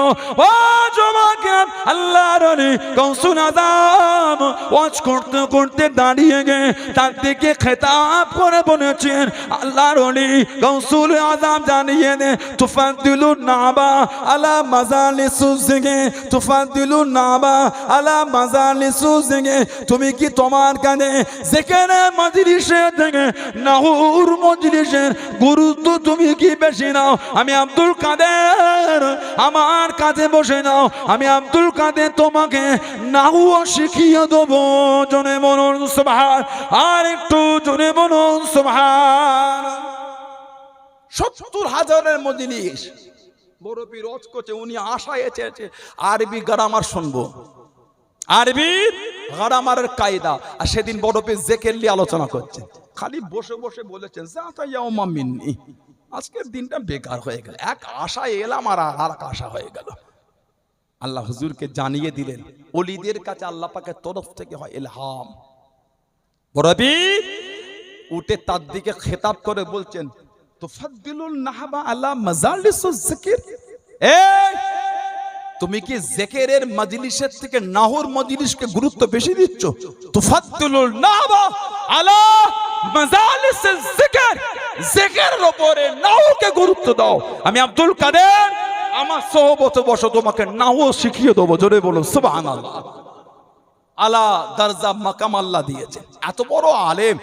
ও যুবকেরা, আল্লাহর ওলি গৌসুল আজম ওয়াজ করতে করতে দাঁড়িয়ে গিয়ে তার দিকে খেতাব করে বলেছেন, আল্লাহর ওলি গৌসুল আজম জানিয়ে দে, তুফাদ্দিলুন নাবা আলা মাজালিসুজ জিগে, তুফাদ্দিলুন নাবা আলা মাজালিসুজ জিগে। তুমি কি তোমার কানে জিকিরের মজলিসে থেকে নাহুর মজলিসের গুরুত্ব তুমি কি বেশি নাও? আমি আব্দুল কাদের আমার কাছে বসে নাও, আমি আব্দুল কাদের তোমাকে নাহু শিখিয়ে দেবো। জনে বলুন সুবহান, আর একটু জনে বলুন সুবহান। 70,000-এর মজলিস, বড় পীর ওয়াজ করছে, উনি আশায় এসেছে আরবি গ্রামার শুনবো, আরবি গ্রামারের কায়দা। আর সেদিন বড় পীর জিকির নিয়ে আলোচনা করছে, খালি বসে বসে বলেছেন, জাতা ইয়াউমা মিন্নি, আজকের দিনটা বেকার হয়ে গেল। এক আশায় এলাম আর এক আশা হয়ে গেল। আল্লাহ হুজুরকে জানিয়ে দিলেন, ওলিদের কাছে আল্লাহ পাকের তরফ থেকে হয় ইলহাম। বড় পীর উঠে তার দিকে খেতাব করে বলছেন, তুফাদ্দিলুন নাহবা আলা মাজালিসুজ জিকির, এই তুমি কি জিকিরের মজলিসের থেকে নাহুর মজলিসকে গুরুত্ব বেশি দিচ্ছ? তুফাদ্দিলুন নাহবা আলা মাজালিসুজ জিকির, জিকিরের উপরে নাহুকে গুরুত্ব দাও। আমি আব্দুল কাদের আমার সোহবতে বসো, তোমাকে নাহু শিখিয়ে দেবো। জোরে বলুন সুবহানাল্লাহ। আলা দরজা মাকাম আল্লাহ দিয়েছেন। এত বড় আলেম,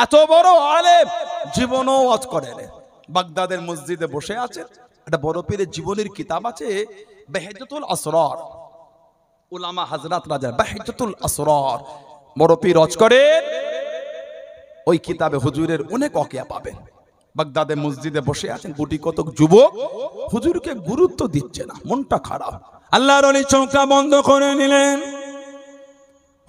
এত বড় আলেম জীবনও ওয়াজ করেন। বাগদাদের মসজিদে বসে আছেন, একটা বড় পীরের জীবনের কিতাব আছে, বাহজাতুল আসরার, উলামা হযরত রাজা বাহজাতুল আসরার। বড় পীর ওয়াজ করেন, ওই কিতাবে হুজুরের অনেক ওয়াকিয়া পাবেন। বাগদাদে মসজিদে বসে আছেন গুটি কতক যুবক, হুজুরকে গুরুত্ব দিচ্ছে না, মনটা খারাপ। আল্লাহর ওলি চোখটা বন্ধ করে নিলেন।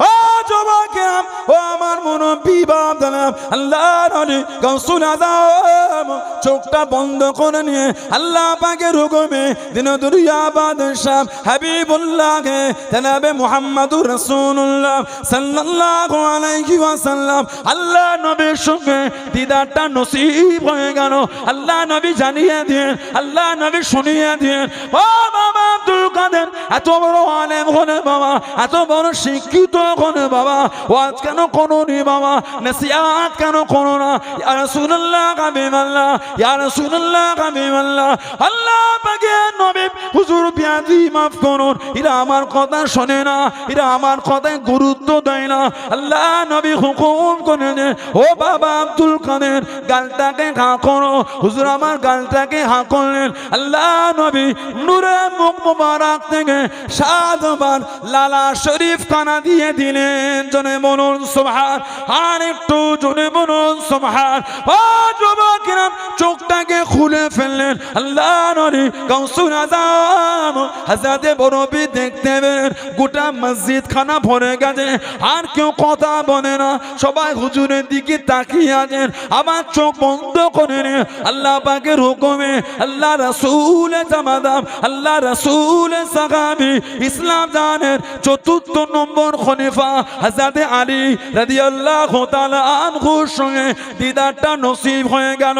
ও যুবকেরা, ও আমার মুরব্বি বাপদাদা, আল্লাহর ওলি গাউসুল আযম চোখটা বন্ধ করে নিয়ে আল্লাহ পাকের হুকুমে দিন দুনিয়া বাদশাহ হাবিবুল্লাহকে জনাবে মুহাম্মদুর রাসূলুল্লাহ সাল্লাল্লাহু আলাইহি ওয়াসাল্লাম আল্লাহ নবীর সঙ্গে দিদারটা নসিব হয়ে গেল। আল্লাহ নবী জানিয়ে দিয়েন, আল্লাহ নবী শুনিয়ে দিয়েন, ও বাবা আব্দুল কাদের, এত বড় আলেম হলে বাবা, এত বড় শিক্ষিত হলে বাবা, ওয়াজ কেন করোনি বাবা, নসিহত কেন করো না? ইয়া রাসূলুল্লাহ হাবিবাল্লাহ, ইয়া রাসূলুল্লাহ হাবিবাল্লাহ, আল্লাহ পাকের নবী হুজুর বিয়াদি মাফ করুন, এরা আমার কথা শোনে না, এরা আমার কথায় গুরুত্ব দেয় না। আল্লাহ নবী হুকুম করে দেন, ও বাবা আব্দুল কাদের, গালটাকে হা করো। হুজুর আমার গালটাকে হা করলেন। আল্লাহ নবী নূরে মুখ মুবারক থেকে 7 বার লালা শরীফ খানা দিয়ে দিলেন। জনে বলুন সুবহান, আর একটু জনে বলুন সুবহান। ও যুবকেরা, চোখটাকে খুলে ফেললেন। আল্লাহ নবী গাউসুল আযম হযরতে বরবি দেখতে পেলেন গোটা মসজিদ খানা ভরে গেছে, আর কেউ কথা বলে না, সবাই হুজুরের দিকে তাকিয়ে আছেন। আবার চোখ বন্ধ করে নিয়ে আল্লাহ পাকের হুকুমে আল্লাহ রাসূল জামাদাম, আল্লাহ রাসূল সাহাবী, ইসলাম জানের 4র্থ নম্বর খলিফা হযরতে আলী রাদিয়াল্লাহু তাআলা আনহুর সঙ্গে দিদারটা নসিব হয়ে গেল।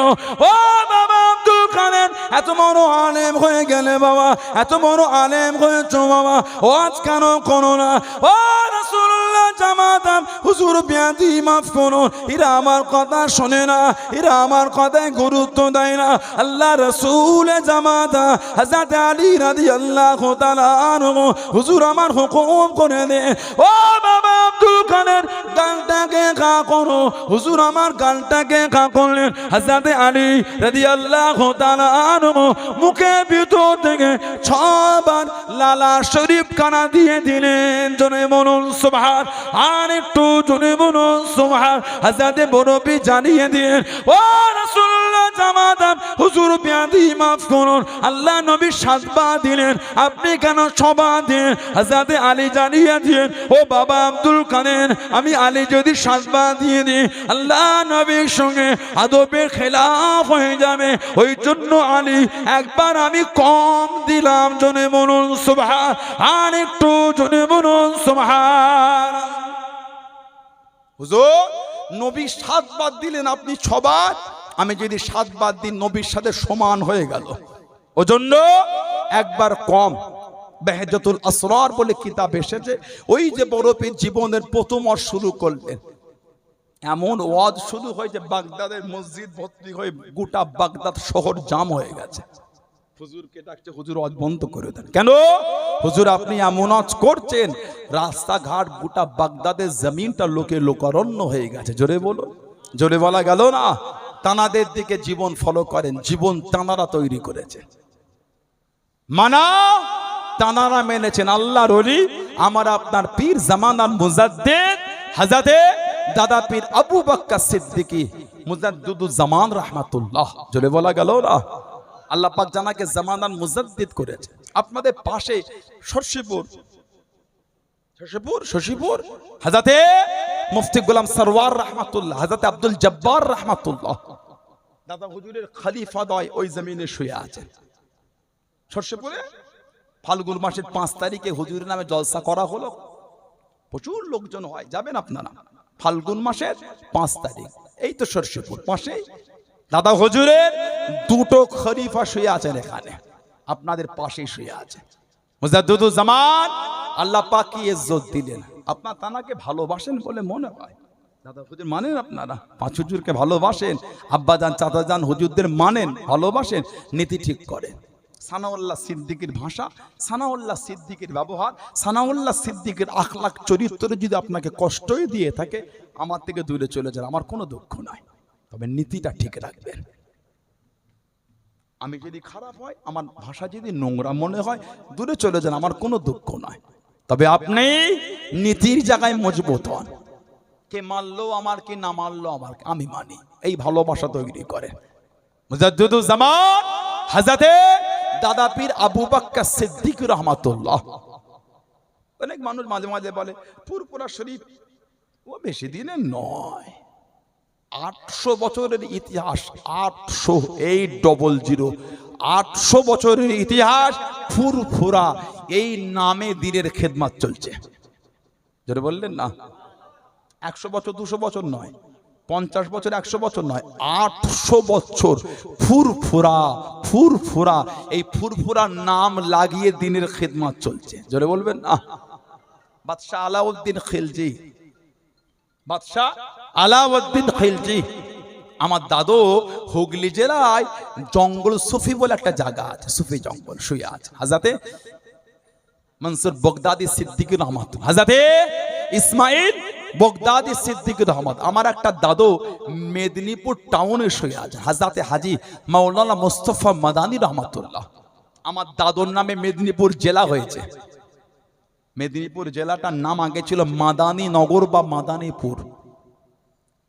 ও বাবা আব্দুল কাদের, এত বড় আলেম হয়ে গেলে বাবা, এত বড় আলেম হয়েছো বাবা, ওয়াজ কেন করো না? ও রাসূলুল্লাহ জামাতাম, হুজুর বিয়াদি মাফ করুন, এরা আমার কথা শোনে না, এরা আমার কথায় গুরুত্ব দেয় না। আল্লাহ রাসূল জামাতা হযরত আলী রাদিয়াল্লাহু তাআলা আনহু হুজুর আমার হুকুম করে দেন, ও বাবা আব্দুল কাদের, গালটাকে খা করো। হুজুর আমার গালটাকে খা করলেন। হযরত আলী রাদিয়াল্লাহু তাআলা আনহু মুখে ভিতর থেকে 6 বার লালা শরীফ খানা দিয়ে দিলেন। জনে বলুন সুবহান, আর একটু জনে বলুন সুবহান। হযরত বরবি জানিয়ে দিলেন, ও রাসূলুল্লাহ জামাতাম, হুজুর বিয়াদি মাফ করুন। আল্লাহ নবী 7 বার দিলেন, আপনি কেন 6 বার দিলেন? হযরত আলী জানিয়ে দিলেন, ও বাবা আব্দুল কাদের, আমি আলী যদি 7 বার দিয়ে দিই আল্লাহ নবীর সঙ্গে আদবের খেলাফ হয়ে যাবে, ওই জন্য আলী একবার আমি কম দিলাম। জনে বলুন সুবহান, আর একটু জনে বলুন সুবহান। হুজুর নবী 7 বার দিলেন, আপনি 6 বার, আমি যদি 7 বার দিন নবীর সাথে সমান হয়ে গেল, ওজন্য একবার কম। বেহেজাতুল আসরার বলে কিতাব এসেছে, ওই যে বরফের জীবনের প্রথম ওয়াজ শুরু করলেন, এমন ওয়াজ শুরু হয় যে বাগদাদের মসজিদ ভর্তি হয়ে গোটা বাগদাদ শহর জাম হয়ে গেছে। হুজুরকে ডাকছে, হুজুর ওয়াজ বন্ধ করে দেন। কেন? হুজুর আপনি এমন ওয়াজ করছেন, রাস্তাঘাট গোটা বাগদাদের জমিনটা লোকে লোকারণ্য হয়ে গেছে। জোরে বলো, জোরে বলা গেল না? তানাদের দিকে জীবন ফলো করেন, জীবন তানারা তৈরি করেছে, মানা তানারা মেনেছেন। আল্লাহর ওলি আমার আপনার পীর জামানার মুজাদ্দিদ হযরতে দাদা পীর আবু বকর সিদ্দিকী মুজাদ্দিদুজ জামান রাহমাতুল্লাহ। জোরে বলা গেল না? আল্লাহ পাক জানাকে জামানার মুজাদ্দিদ করেছে। আপনাদের পাশে শশীপুর হযরতে মুফতি গোলাম সরওয়ার রাহমাতুল্লাহ, হযরতে আব্দুল জব্বার রাহমাতুল্লাহ, দাদা হুজুরের খলিফা দয় ওই জমিনে শুয়ে আছে শশীপুরে। ফাল্গুন মাসের 5 তারিখে হুজুরের নামে জলসা করা হলো, প্রচুর লোকজন হয়, যাবেন আপনারা। ফাল্গুন মাসের 5 তারিখ, এই তো শশীপুর পাশেই দাদা হুজুরের 2টো খলিফা শুয়ে আছেন এখানে, আপনাদের পাশেই শুয়ে আছে মুজাদ্দিদুজ জামান। আল্লাহ পাক কি ইজ্জত দিলেন। আপনারা তানাকে ভালোবাসেন বলে মনে হয়, দাদা হুজুর মানেন, আপনারা 5 হুজুরকে ভালোবাসেন, আব্বাজান চাচাজান হুজুরদের মানেন, ভালোবাসেন, নীতি ঠিক করেন। সানাউল্লাহ সিদ্দিকীর ভাষা, সানাউল্লাহ সিদ্দিকীর ব্যবহার, সানাউল্লাহ সিদ্দিকীর আখলাক চরিত্র যদি আপনাকে কষ্টই দিয়ে থাকে, আমার থেকে দূরে চলে যান, আমার কোনো দুঃখ নাই, তবে নীতিটা ঠিক রাখবেন। আমি যদি খারাপ হয়, আমার ভাষা যদি নোংরা মনে হয়, দূরে চলে যান, আমার কোনো দুঃখ নাই, তবে আপনি নীতির জায়গায় মজবুত হন। কে মানলো আমার, কি না মানলো আমার, আমি মানি, এই ভালোবাসা তৈরি করে মুজাদ্দিদুজ জামান হযরতে দাদা পীর আবু বকর সিদ্দিক রহমাতুল্লাহ। অনেক মানুষ মাঝে মাঝে বলে ফুরফুরা শরীফ ও বেশি দিনের নয়, 800 বছরের ইতিহাস, 800 বছরের ইতিহাস ফুরফুরা এই নামে দিনের খেদমত চলছে। যেটা বললেন না 100 বছর 200 বছর নয়, 50 বছর 100 বছর নয়, 800 বছর ফুরফুরা এই ফুরফুরার নাম লাগিয়ে দিনের খেদমত চলছে। জোরে বলবেন না। বাদশাহ আলাউদ্দিন খিলজি, বাদশাহ আলাউদ্দিন খিলজি আমার দাদু হুগলি জেলায় জঙ্গল সুফি বলে একটা জায়গা আছে, সুফি জঙ্গল শুয়ে আছে। হযরতে মনসুর বগদাদি সিদ্দিক রহমত, হযরতে ইসমাইল বগদাদি সিদ্দিক রহমত, আমার একটা দাদু মেদিনীপুর টাউনে শুয়ে আছে। হযরতে হাজী মাওলানা মুস্তাফা মাদানী রহমাতুল্লাহ। আমার দাদুর নামে মেদিনীপুর জেলা হয়েছে। মেদিনীপুর জেলাটার নাম আগে ছিল মাদানী নগর বা মাদানীপুর।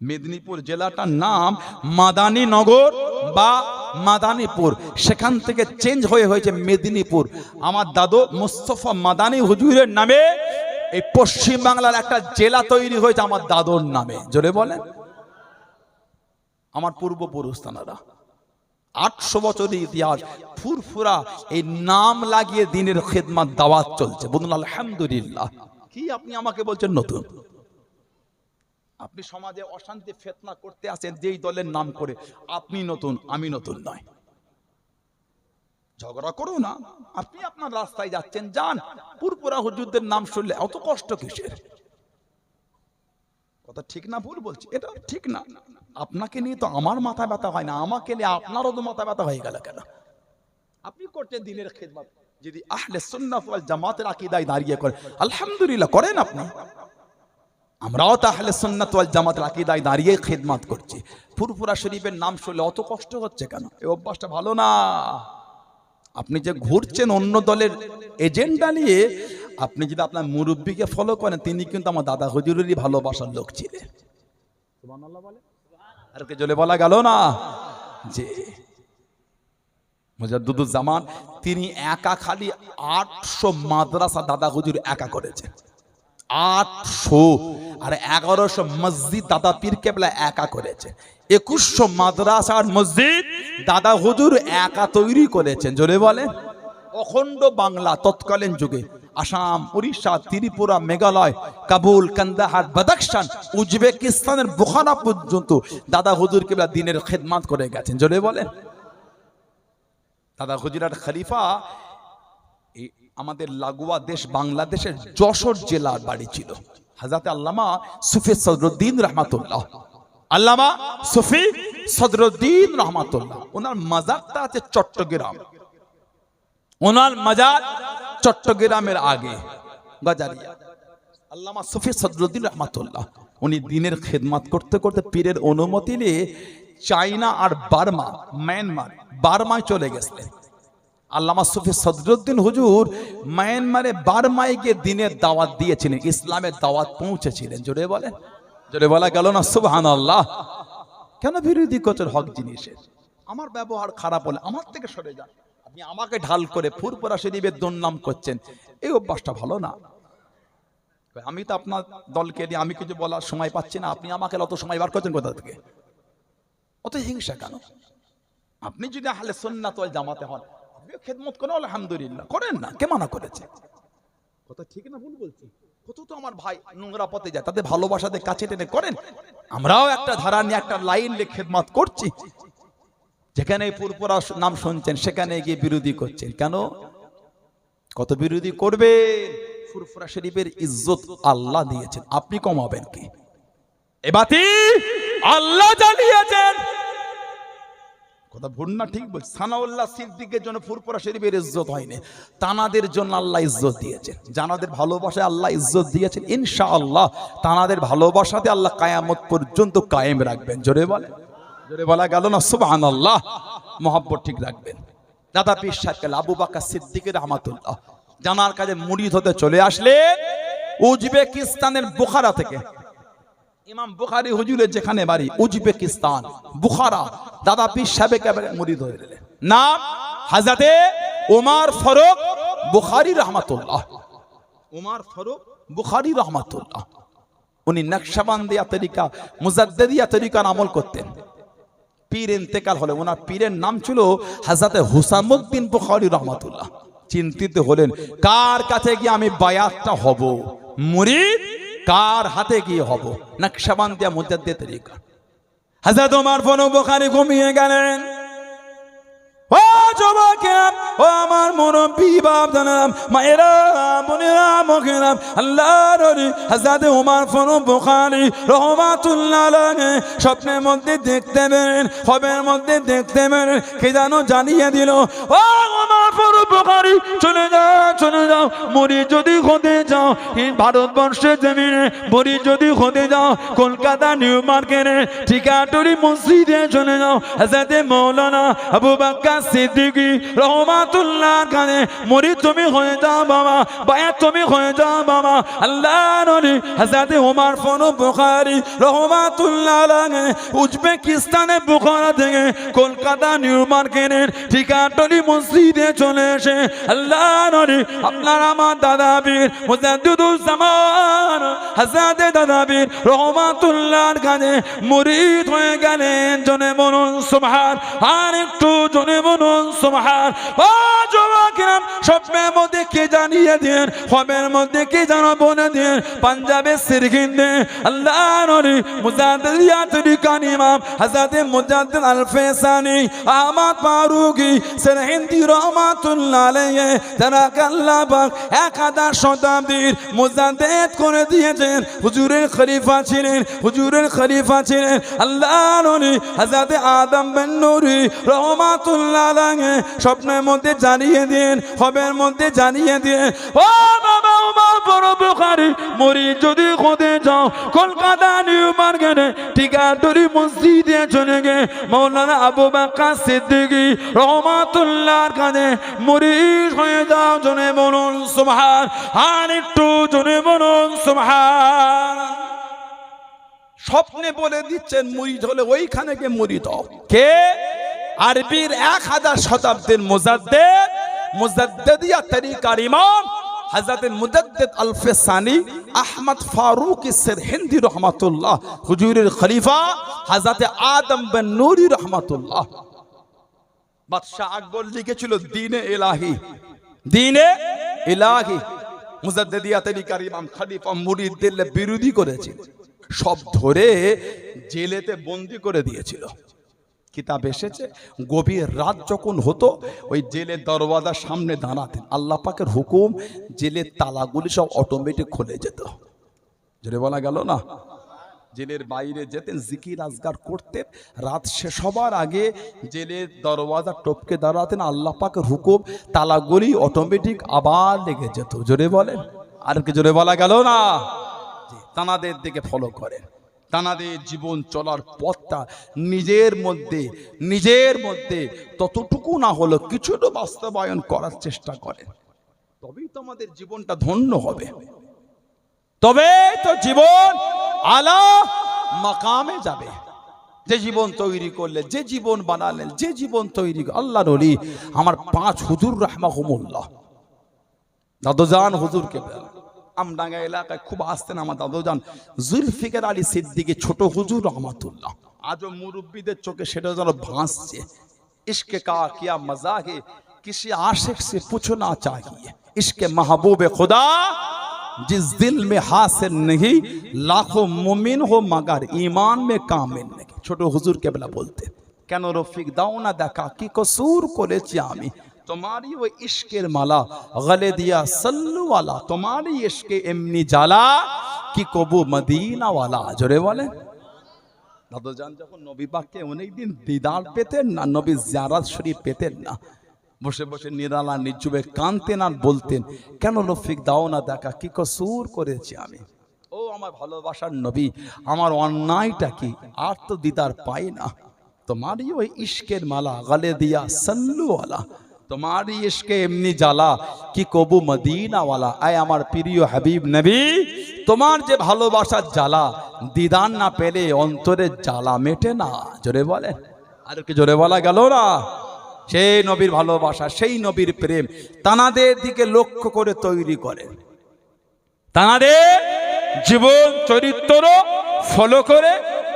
মেদিনীপুর জেলাটার নাম মাদানী নগর বা মাদানীপুর, সেখান থেকে চেঞ্জ হয়েছে মেদিনীপুর। আমার দাদু মুস্তাফা মাদানী হুজুরের নামে এই পশ্চিম বাংলার একটা জেলা তৈরি হয়েছে আমার দাদুর নামে। জোরে বলেন। আমার পূর্বপুরুষ তারা 800 বছরের ইতিহাস ফুরফুরা এই নাম লাগিয়ে দিনের খেদমত দাওয়াত চলছে। বলুন আলহামদুলিল্লাহ। কি আপনি আমাকে বলছেন নতুন? আপনি সমাজে অশান্তি ফিতনা করতে আসেন যেই দলের নাম করে, আপনি নতুন, আমি নতুন নয়। ঝগড়া করো না, আপনি আপনার রাস্তায় যাচ্ছেন, যান। ফুরফুরা হুজুরদের নাম শুনলে অত কষ্ট কিসের? কথা ঠিক না ভুল বলছি? এটা ঠিক না। আপনাকে নিয়ে তো আমার মাথা ব্যথা হয় না, আমাকে নিয়ে আপনারও তো মাথা ব্যথা হয়ে গেল কেন? আপনি করছেন দিনের খেদমত, যদি আহলে সুন্নাত ওয়াল জামাতের আকীদায় দাঁড়িয়ে করেন আলহামদুলিল্লাহ, করেন আপনি। আমরাও তো আহলে সুন্নাত ওয়াল জামাতের আকীদায় দাঁড়িয়ে খেদমত করছি। ফুরফুরা শরীফের নাম শুনলে অত কষ্ট হচ্ছে কেন? এই অভ্যাসটা ভালো না। আপনি যে ঘুরছেন অন্য দলের এজেন্ডা নিয়ে, আপনি যদি আপনার মুরব্বীকে ফলো করেন, তিনি কিন্তু আমার দাদা হুজুরেরই ভালোবাসার লোক ছিলেন। সুবহানাল্লাহ বলে আর কে জলে বলা গেল না যে মুজাদ্দিদুজ জামান তিনি একা খালি 800 মাদ্রাসা দাদা হুজুর একা করেছে। 800 আর 1100 মসজিদ দাদা পীর কেবলা একা করেছে। 2100 মাদ্রাসা আর মসজিদ দাদা হুজুর একা তৈরি করেছেন। জোরে বলে। অখণ্ড বাংলা তৎকালীন যুগে আসাম, উড়িষ্যা, ত্রিপুরা, মেঘালয়, কাবুল, কান্দাহার, বাদাখশান, উজবেকিস্তানের বুখারা পর্যন্ত দাদা হুজুর কেবলা দিনের খেদমত করে গেছেন। জোরে বলেন। দাদা হুজুরের খলিফা আমাদের লাগোয়া দেশ বাংলাদেশের যশোর জেলার বাড়ি ছিল। হযরত আল্লামা সুফি সদরুদ্দিন রহমাতুল্লাহ, আল্লামা সুফি সদরুদ্দিন রহমাতুল্লাহ, ওনার মাজারটা আছে চট্টগ্রাম। ওনার মাজার চট্টগ্রামের আগে গজারিয়া। আল্লামা সুফি সদরুদ্দিন রহমাতুল্লাহ উনি দিনের খেদমত করতে করতে পীরের অনুমতি নিয়ে চায়না আর বার্মা, মায়ানমার, বার্মায় চলে গেছিলেন। আল্লামা সুফি সদরুদ্দিন হুজুর মায়ানমারে বার্মায় গিয়ে দিনের দাওয়াত দিয়েছিলেন, ইসলামের দাওয়াত পৌঁছেছিলেন। জোরে বলেন। জোরে বলা গেল না সুবহানাল্লাহ। কেন বিরোধী করছেন হক জিনিসের? আমার ব্যবহার খারাপ হলে আমার থেকে সরে যান। আপনি আমাকে ঢাল করে ফুরফুরা শরীফের দুর্নাম করছেন, এই অভ্যাসটা ভালো না। আমি তো আপনার দলকে নিয়ে আমি কিছু বলার সময় পাচ্ছি না, আপনি আমাকে অত সময় বার করছেন কোথা থেকে? অত হিংসা কেন? আপনি যদি আহলে সুন্নাত ওয়াল জামাতে হন, আপনি খেদমত করেন, আলহামদুলিল্লাহ, করেন না, কে মানা করেছে? কথা ঠিক না ভুল বলছি? কত তো আমার ভাই নোংরা পথে যায়, তাদের ভালোবাসাতে কাছে টেনে করেন। আমরাও একটা ধারা নিয়ে একটা লাইন নিয়ে খেদমত করছি। যেখানে ফুরফুরা নাম শুনছেন সেখানে গিয়ে বিরোধী করছেন কেন? কত বিরোধী করবে? ফুরফুরা শরীফের ইজ্জত আল্লাহ দিয়েছেন, আপনি কমাবেন কি? এবাতি আল্লাহ জানিয়েছেন। কথা ভুল না ঠিক বলছি? সানাউল্লাহ সিদ্দিকের জন্য ফুরফুরা শরীফের ইজ্জত হয়নি, তানাদের জন্য আল্লাহ ইজ্জত দিয়েছেন। জানাদের ভালোবাসায় আল্লাহ ইজ্জত দিয়েছেন। ইনশাআল্লাহ তানাদের ভালোবাসাতে আল্লাহ কিয়ামত পর্যন্ত কায়েম রাখবেন। জোরে বলে। জোরে বলা গেল না সুবহানাল্লাহ। মহব্বত ঠিক রাখবেন। দাদা পীর সাহেব আবু বকর সিদ্দিক রহমাতুল্লাহ জানার কাজে মুরিদ হতে চলে আসলে উজবেকিস্তানের বুখারা থেকে। ইমাম বুখারী হুজুরের যেখানে বাড়ি উজবেকিস্তান বুখারা, দাদা পীর সাহেব একেবারে মুরিদ হয়ে গেলেন। নাম হযরতে ওমর ফারুক বুখারী রাহমাতুল্লাহ। ওমর ফারুক বুখারী রাহমাতুল্লাহ উনি নকশবন্দিয়া তরিকা মুজাদ্দিদিয়া তরিকার আমল করতেন। পীর ইন্তেকাল হলে ওনার পীরের নাম ছিল হযরতে হুসামউদ্দিন বুখারী রাহমাতুল্লাহ। চিন্তিত হলেন কার কাছে গিয়ে আমি বায়াতটা হব, মুরিদ কার হাতে গিয়ে হব? নকশবন্দিয়া মুজাদ্দিদ তরিকা। হযরত ওমর ফারুক বুখারী ঘুমিয়ে গেলেন। ও যুবকেরা, ও আমার মুরব্বি বাপদাদা, মায়েরা, বোনেরা, মহিলা, আল্লাহর ওলি হযরত ওমর ফারুক বুখারী রাহমাতুল্লাহ আলাইহি স্বপ্নের মধ্যে দেখতে পেলেন, খবের মধ্যে দেখতে পেলেন, কে যেন জানিয়ে দিল, ও ওমর ফারুক বুখারী চলে যাও, চলে যাও, মুরিদ যদি হতে যাও এই ভারতবর্ষের জমিনে, মুরিদ যদি হতে যাও কলকাতা নিউ মার্কেটে ঠিকাটুরি মসজিদে চলে যাও, হযরত মাওলানা আবু বকর সিদ্দিকী রহমাতুল্লাহ কানে মুরিদ তুমি হয়ে যাও বাবা, বায়াত তুমি হয়ে যাও বাবা। আল্লাহর ওলি হযরত ওমর ফারুক বুখারী রহমাতুল্লাহ আলাইহি উজবেকিস্তানে বুখারা থেকে কলকাতা নিউ মার্কেটের ঠিকাটলি মসজিদে চলে এসে আল্লাহর ওলি আপনার আমার দাদা পীর মুজাদ্দিদুল জামান হযরত দাদা পীর রহমাতুল্লাহর কানে মুরিদ হয়ে গেলেন। জনে বলুন সুবহান, আর একটু জনে বলুন সুবহান। ও যুবকেরা, স্বপ্নের মধ্যে কে জানিয়ে দেন, খবের মধ্যে কে যেন বলে দেন, পাঞ্জাবের সিরহিন্দে আল্লাহর ওলি মুজাদ্দিদিয়া তরিকার ইমাম হযরত মুজাদ্দিদ আল ফেসানি আহমদ ফারুকী সিরহিন্দি রহমাতুল্লাহ আলাইহি তারাকে আল্লাহ পাক 1000 শতাব্দীর মুজাদ্দিদ করে দিয়েছেন। হুজুরের খলিফা ছিলেন, হুজুরের খলিফা ছিলেন আল্লাহর ওলি হযরত আদম বিন নূরি রহমাতুল্লাহ আলাইহি। স্বপ্নের মধ্যে জানিয়ে দেন, খবের মধ্যে জানিয়ে দেন, ও বাবা ওমর ফারুক বুখারী মুরিদ যদি হতে যাও কলকাতা নিউ মার্কেটে ঠিকাটুরি মসজিদে চলে গে মাওলানা আবু বকর সিদ্দিকী রহমাতুল্লাহর কাছে মুরিদ হয়ে যাও। জনে বলুন সুবহান, আর একটু জনে বলুন সুবহান। স্বপ্নে বলে দিচ্ছেন মুরিদ হলে ওইখানে কে মুরিদ হও। কে? আরবির 1000 শতাব্দীর মুজাদ্দিদ মুজাদ্দিদিয়া তরিকার ইমাম হযরত মুজাদ্দিদ আল ফেসানি আহমদ ফারুক সিরহিন্দি রহমাতুল্লাহ, হুজুরের খলিফা হযরত আদম বিন নূরি রহমাতুল্লাহ। বাদশাহ আকবর লিখেছিল দ্বীনে ইলাহি, দ্বীনে ইলাহি। মুজাদ্দিদিয়া তরিকার ইমাম খলিফা মুরিদদের বিরোধী করেছিল, সব ধরে জেলেতে বন্দী করে দিয়েছিল। কিতাব এসেছে গভীর রাত যখন হতো ওই জেলের দরওয়াজার সামনে দাঁড়াতেন, আল্লাহ পাকের হুকুম জেলের তালাগুলি সব অটোমেটিক খুলে যেত। জোরে বলা গেল না? জেলের বাইরে যেতেন, জিকির আজগার করতেন, রাত শেষ হবার আগে জেলের দরওয়াজা টপকে দাঁড়াতেন, আল্লাহ পাকের হুকুম তালাগুলি অটোমেটিক আবার লেগে যেত। জোরে বলেন, আর কি জোরে বলা গেল না? তানাদের দিকে ফলো করেন, তানাদের জীবন চলার পথটা নিজের মধ্যে ততটুকু না হলো কিছুটা বাস্তবায়ন করার চেষ্টা করেন, তবেই তো আমাদের জীবনটা ধন্য হবে, তবেই তো জীবন আলা মাকামে যাবে। যে জীবন তৈরি করলেন, যে জীবন বানালেন, যে জীবন তৈরি আল্লাহর ওলি আমার 5 হুজুর রাহমাহুমুল্লাহ, দাদুজান হুজুরকে আমডাঙ্গা এলাকায় খুব আসতেন আমার দাদুজান জুলফিকার আলী সিদ্দিকী ছোট হুজুর রহমাতুল্লাহ। আজও মুরব্বীদের চোখে সেটা যেন ভাসছে। ইশকে কা কিয়া মজা হে কিসি আশিক সে পুছনা চাহিয়ে, ইশকে মাহবুবে খুদা जिस दिल में हासिल नहीं लाखों मुमिन हो मगर ईमान में कामिल नहीं। छोटो हुजूर केबला बोलते কেন রফিক দাও না দেখা কি কসুর করেছি আমি, তোমারই ওই ইশকের মালা গলে দিয়া সল্লু ওয়ালা, তোমারই ইশকে এমনি জ্বালা কি কবু মদিনা ওয়ালা। জোরে বলেন। দাদুজান যখন নবী পাককে অনেকদিন দিদার পেতেন না, নবী জিয়ারত শরীফ পেতেন না, বসে বসে নিরালা নিচুবে কানতেন আর বলতেন কেন রফিক দাও না দেখা কি কসুর করেছি আমি। ও আমার ভালোবাসার নবী, আমার অন্যায়টা কি, আর তো দিদার পাই না, তোমারই ওই ইশকের মালা গলে দিয়া সল্লু ওয়ালা, তোমার ইশকে এমনি জ্বালা কি কবু মদিনাওয়ালা। আয় আমার প্রিয় হাবিব নবী, তোমার যে ভালোবাসার জ্বালা, দিদান না পেলে অন্তরের জ্বালা মেটে না। জোরে বলেন, আর কি জোরে বলা গেল না? সেই নবীর ভালোবাসা, সেই নবীর প্রেম তানাদের দিকে লক্ষ্য করে তৈরি করেন, তানাদের জীবন চরিত্র ফলো করে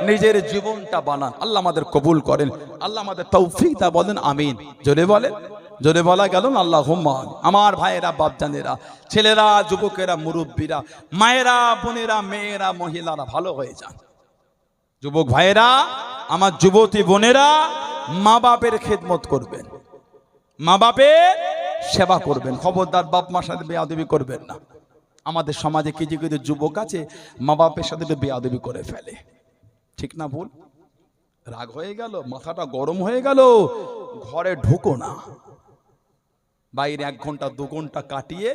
নিজের জীবনটা বানান। আল্লাহ আমাদের কবুল করেন, আল্লাহ আমাদের তৌফিক দা, বলেন আমিন। জোরে বলেন, জোরে বলা গেল না? আল্লাহুম্মা। আমার ভাইয়েরা, বাপজানেরা, ছেলেরা, যুবকেরা, মুরব্বীরা, মায়েরা, বোনেরা, মেয়েরা, মহিলারা ভালো হয়ে যান। যুবক ভাইয়েরা, আমার যুবতী বোনেরা, মা বাপের খেদমত করবেন, মা বাপের সেবা করবেন। খবরদার বাপ মার সাথে বেয়াদবি করবেন না। আমাদের সমাজে কিছু কিছু যুবক আছে মা বাপের সাথে বেয়াদবি করে ফেলে, ঠিক না ভুল? রাগ হয়ে গেল, মাথাটা গরম হয়ে গেল, ঘরে ঢুকো না, বাইরে 1 ঘন্টা 2 ঘন্টা কাটিয়ে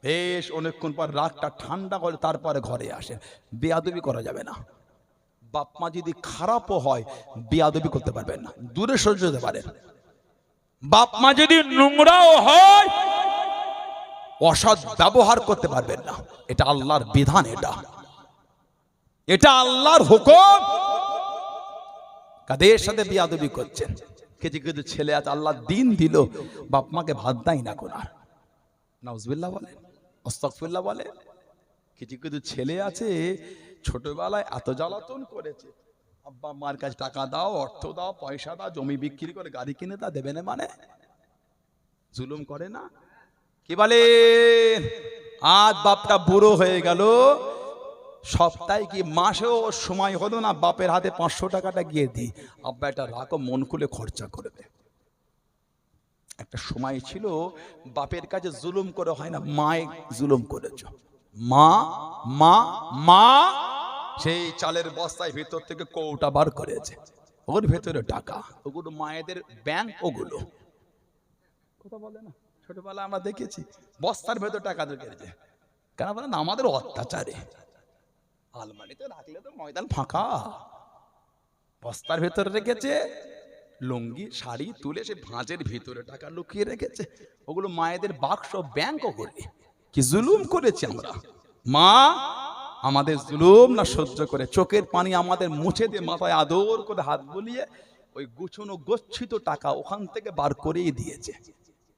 বেশ অনেকক্ষণ পর রাগটা ঠান্ডা করে তারপরে ঘরে আসে। বেয়াদবি করা যাবে না। বাপ মা যদি খারাপও হয় বেয়াদবি করতে পারবেন না, দূরে সরে যেতে পারেন। বাপ মা যদি নোংরাও হয় অসৎ ব্যবহার করতে পারবেন না। এটা আল্লাহর বিধান, এটা আল্লাহর হুকুম। কাদের সাথে বেয়াদবি করছেন? কিছু কিছু ছেলে আছে আল্লাহ দিন দিল, বাপ মাকে ভাত দেয় না কোন। নাউজুবিল্লাহ বলে, আস্তাগফিরুল্লাহ বলে। কিছু কিছু ছেলে আছে ছোটবেলায় এত জ্বালাতন করেছে, আব্বা মার কাছে টাকা দাও, অর্থ দাও, পয়সা দাও, জমি বিক্রি করে গাড়ি কিনে তা দেবে না, মানে জুলুম করে না। কি বলে, আজ বাপটা বুড়ো হয়ে গেল, সপ্তাহে কি মাসেও সময় হলো না, বাপের হাতে 500 টাকাটা গিয়ে দিই, আব্বা এটা রাখো, মন খুলে খরচা করবে। একটা সময় ছিল বাপের কাছে জুলুম করে হয় না, মায়ে জুলুম করেছ। মা মা মা সেই চালের বস্তায় ভেতর থেকে কৌটা বার করেছে, ওর ভেতরে টাকা, ওগুলো মায়েদের ব্যাংক। ওগুলো কথা বলে না, ছোটবেলা আমরা দেখেছি বস্তার ভেতর টাকা ঢুকেছে। কেন বলেন? আমাদের অত্যাচারে। আলমারিতে রাখলে তো ময়দান ফাঁকা, বস্তার ভেতরে রেখেছে, লুঙ্গি শাড়ি তুলে সে ভাঁজের ভিতরে টাকা লুকিয়ে রেখেছে। ওগুলো মায়েদের বাক্স, ব্যাংক। ওগুলো কি জুলুম করেছি আমরা? মা আমাদের জুলুম না সহ্য করে চোখের পানি আমাদের মুছে দিয়ে মাথায় আদর করে হাত বুলিয়ে ওই গুছানো গচ্ছিত টাকা ওখান থেকে বার করেই দিয়েছে।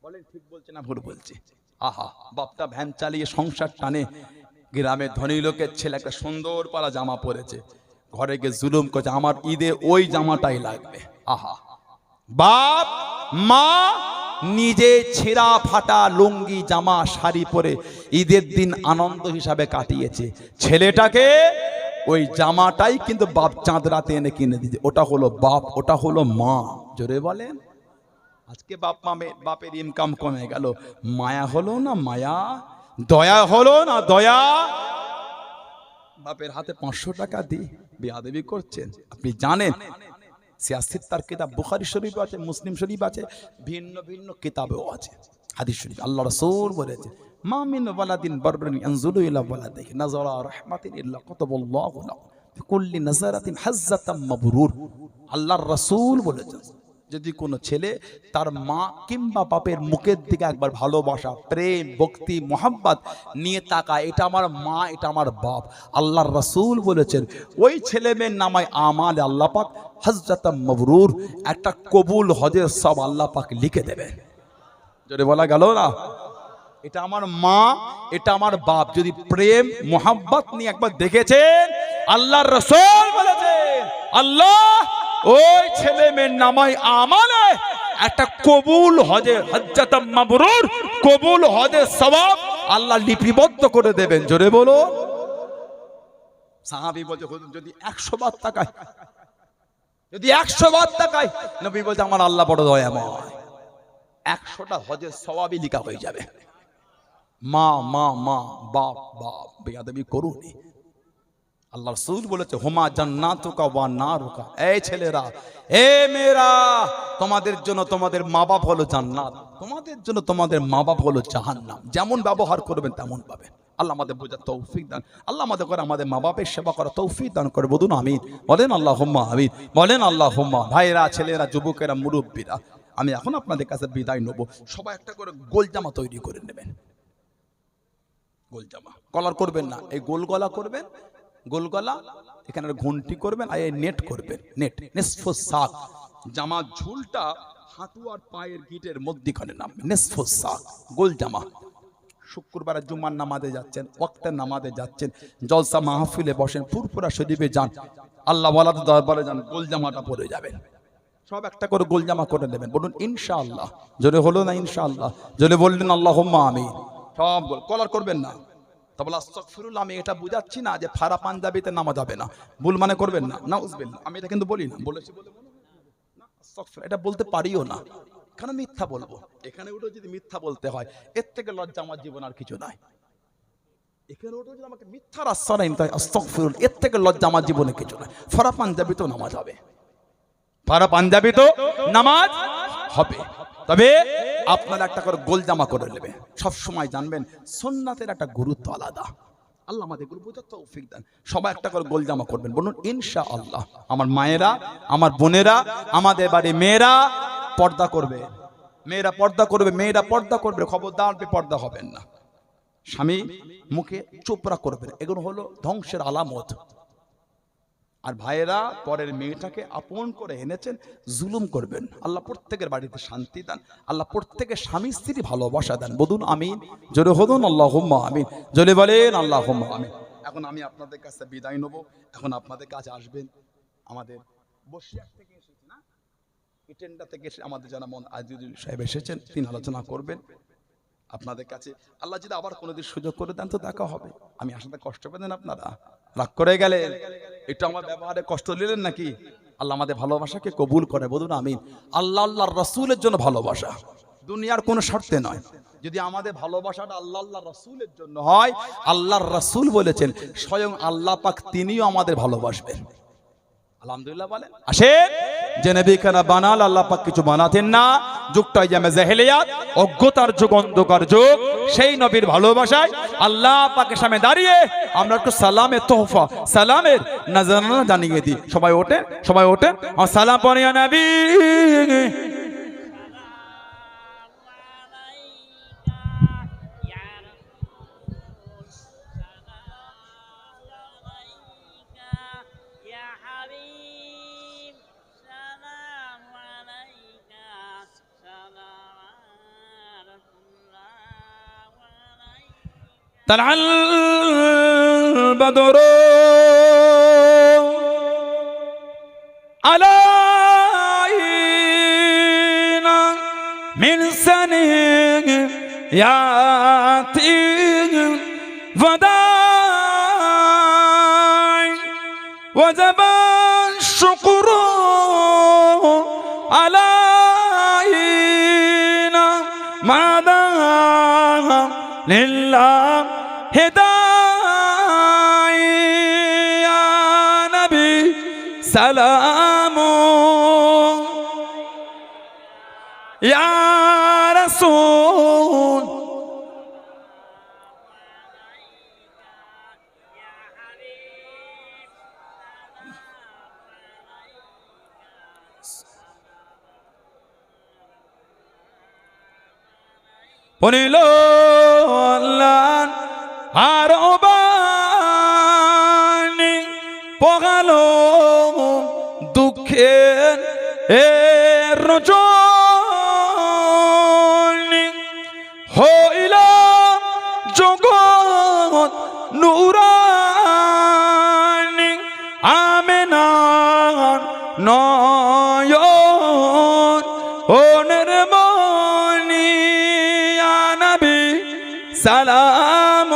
বলেন ঠিক বলছে না ভুল বলছে? আহা, বাপটা ভ্যান চালিয়ে সংসার টানে, গ্রামের ধনী লোকের ছেলে একটা সুন্দর পালা জামা পরেছে, ঘরে গিয়ে জুলুম করছে, আমার ঈদে ওই জামাটাই লাগবে। আহা, বাপ মা নিজে ছেঁড়া ফাটা লুঙ্গি জামা শাড়ি পরে ঈদের দিন আনন্দ হিসাবে কাটিয়েছে, ছেলেটাকে ওই জামাটাই কিন্তু বাপ চাঁদ রাতে এনে কিনে দিয়েছে। ওটা হলো বাপ, ওটা হলো মা। জোরে বলেন। আজকে বাপের ইনকাম কমে গেল, মায়া হলো না মায়া, দয়া হলো না দয়া। বাপের হাতে 500 টাকা দিয়ে বেয়াদবি করছেন। আপনি জানেন সিয়াসির তার কিতাব বুখারী শরীফ আছে, মুসলিম শরীফ আছে, ভিন্ন ভিন্ন কিতাবেও আছে হাদিস শরীফ। আল্লাহ রাসূল বলেছে, মা মিন ওয়ালাদিন বাররুন ইয়ানজুলু ইলা ওয়ালাদিহি নাযারা রাহমাতিন ইল্লা কাতাবাল্লাহু লাহু বিকুল্লি নাযারাতিন হাজ্জাতাম মাবরুর। আল্লাহর রাসূল বলেছেন, যদি কোনো ছেলে তার মা কিংবা বাপের মুখের দিকে একবার ভালোবাসা, প্রেম, ভক্তি, মোহাব্বত নিয়ে তাকায়, এটা আমার মা, এটা আমার বাপ, আল্লাহর রাসূল বলেছেন ওই ছেলে মেয়ের নামায় আমাল আল্লাহ পাক হাজ্জাতাম মাবরুর, একটা কবুল হজের সব আল্লাহ পাক লিখে দেবেন। যদি বলা গেল না, এটা আমার মা, এটা আমার বাপ, যদি প্রেম মোহাব্বত নিয়ে একবার দেখেছেন, আল্লাহর রাসূল বলেছেন আল্লাহ ওই ছেলে মেয়ের নামায় আমালে একটা কবুল হজে হজ্জাতাম মাবরুর, কবুল হজের সওয়াব আল্লাহ লিপিবদ্ধ করে দেবেন। জোরে বলো। সাহাবী বলছে, যদি 100 বার তাকায়, যদি 100 বার তাকায়, নবী বলছে আমার আল্লাহ বড় দয়াময়, 100টা হজের সওয়াবই লেখা হয়ে যাবে। মা মা মা, বাপ বাপ, বেয়াদবি করুনি। আল্লাহ রাসূল বলেছে, হুমা জান্নাতুকা ওয়া নারুকা। এই ছেলেরা, এ মেয়েরা, তোমাদের জন্য তোমাদের মা বাপ হলো জান্নাত, তোমাদের জন্য তোমাদের মা বাপ হলো জাহান্নাম। যেমন ব্যবহার করবেন তেমন পাবেন। আল্লাহ আমাদের বোঝার তৌফিক দান, আল্লাহ আমাদের করে আমাদের মা বাপের সেবা করা তৌফিক দান করে। বলুন আমিন, বলেন আল্লাহুম্মা আমিন, বলেন আল্লাহুম্মা। ভাইরা, ছেলেরা, যুবকেরা, মুরব্বীরা, আমি এখন আপনাদের কাছে বিদায় নেব। সবাই একটা করে গোল জামা তৈরি করে নেবেন। গোল জামা কলার করবেন না, এই গোল গলা করবেন, গোল গলা, এখানে ঘন্টি করবেন, আর এই নেট করবেন, নেট নিসফ সাক, জামা ঝুলটা হাঁটু আর পায়ের গিটের মধ্যখানে নামবে, নিসফ সাক গোল জামা। শুক্রবারে জুমার নামাজে যাচ্ছেন, ওয়াক্তের নামাজে যাচ্ছেন, জলসা মাহফিলে বসেন, ফুরফুরা শরীফে যান, আল্লাহ ওয়ালার দরবারে যান, গোল জামাটা পরে যাবেন। সব একটা করে গোল জামা করে নেবেন, বলুন ইনশাআল্লাহ। জোরে হলো না ইনশাআল্লাহ? জোরে বললেন আল্লাহুম্মা আমিন। সব কলার করবেন না। তা বলে আস্তাগফিরুল্লাহ, আমি এটা বুঝাচ্ছি না যে ফারা পাঞ্জাবিতে নামা যাবে না, ভুল মানে করবেন না, নাউজুবিল্লাহ, আমি এটা কিন্তু বলি না, বলেছি বলে না, আস্তাগফিরুল্লাহ এটা বলতে পারিও না, কেন মিথ্যা বলবো? এখানে উঠে যদি মিথ্যা বলতে হয়, এর থেকে লজ্জা আমার জীবন আর কিছু নাই। এখানে উঠে যদি আমাকে মিথ্যার আশ্রয় নিতে হয়, আস্তাগফিরুল্লাহ, এর থেকে লজ্জা আমার জীবনে কিছু নাই। ফারা পাঞ্জাবি তো নামাজ হবে, ফারা পাঞ্জাবি তো নামাজ হবে, তবে আপনারা একটা করে গোল জামা করে নেবেন। সব সময় জানবেন সুন্নাতের একটা গুরুত্ব আলাদা। আল্লাহ আমাদের গুলো বোঝার তৌফিক দেন। সবাই একটা করে গোল জামা করবেন, বলুন ইনশাআল্লাহ। আমার মায়েরা, আমার বোনেরা, আমাদের বাড়ি মেয়েরা পর্দা করবে, মেয়েরা পর্দা করবে, মেয়েরা পর্দা করবে, খবরদার বেপর্দা হবেন না। স্বামী মুখে চোপড়া করবেন, এগুলো হলো ধ্বংসের আলামত। আর ভাইয়েরা পরের মেয়েটাকে আপন করে এনেছেন, জুলুম করবেন। আল্লাহ প্রত্যেকের বাড়িতে শান্তি দেন, আল্লাহ প্রত্যেকের স্বামী স্ত্রী ভালোবাসা দেন, বলুন আমিন। জোরে হদুন আল্লাহুম্মা আমিন, জোরে বলেন আল্লাহুম্মা আমিন। এখন আমি আপনাদের কাছে বিদায় নেব। এখন আপনাদের কাছে আসবেন আমাদের বসিরহাট থেকে এসেছেন না, ইটেন্ডা থেকে এসে আমাদের যারা আজিজুল সাহেব এসেছেন, তিনি আলোচনা করবেন আপনাদের কাছে। আল্লাহ যদি আবার কোনোদিন সুযোগ করে দেন তো দেখা হবে। আমি আসাতে কষ্ট পেলেন আপনারা, রাগ করে গেলেন, একটু আমার ব্যবহারে কষ্ট নিলেন নাকি? আল্লাহ আমাদের ভালোবাসাকে কবুল করে, বলুন আমিন। আল্লাহ আল্লাহর রাসূলের জন্য ভালোবাসা, দুনিয়ার কোনো শর্তে নয়। যদি আমাদের ভালোবাসাটা আল্লাহ আল্লাহ রাসূলের জন্য হয়, আল্লাহর রাসূল বলেছেন স্বয়ং আল্লাহ পাক তিনিও আমাদের ভালোবাসবেন। আলহামদুলিল্লাহ বলেন। আসেন, যে নবীখানা বানাল আল্লাহ পাক কিছু বানাতেন না, যুগটা জামে জাহেলিয়াত, অজ্ঞতার যুগ, অন্ধকার যুগ। সেই নবীর ভালোবাসায় আল্লাহ পাকের সামনে দাঁড়িয়ে আমরা একটু সালামের তোহফা, সালামের নাজরানা জানিয়ে দিই। সবাই ওঠে, সবাই ওঠে, আমার সালাম পড়ে ইয়া নবী। طلع البدر علينا من سنياتي وداع وجب الشكر علينا ماذا لله هداي يا نبي سلام يا رسول পড়িলো আল্লাহ আর বাণী, পোহালো দুঃখের রজনী, হইল জগৎ নুরানি, আমিনার নয়ন ওনের মনি, ইয়া নবী সালাম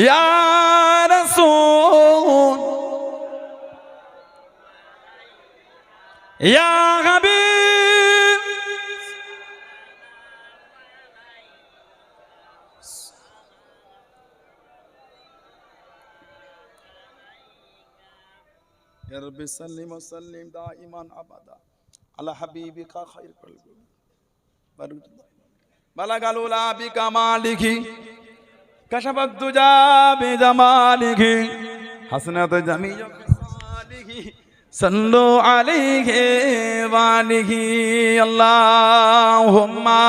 ইয়া রাসূল ইয়া হাবিব। ইয়া রাব্বি সাল্লিম ওয়া সাল্লিম দাইমান আবাদা আলা হাবিবিকা খায়রুল কলব বালাগালুলা বিকামালিহি কাশাফাত দুজা বিজামালিহি হাসনাত জামিউ খাসালিহি सल्लु अलैहि वालिहि अल्लाहुम्मा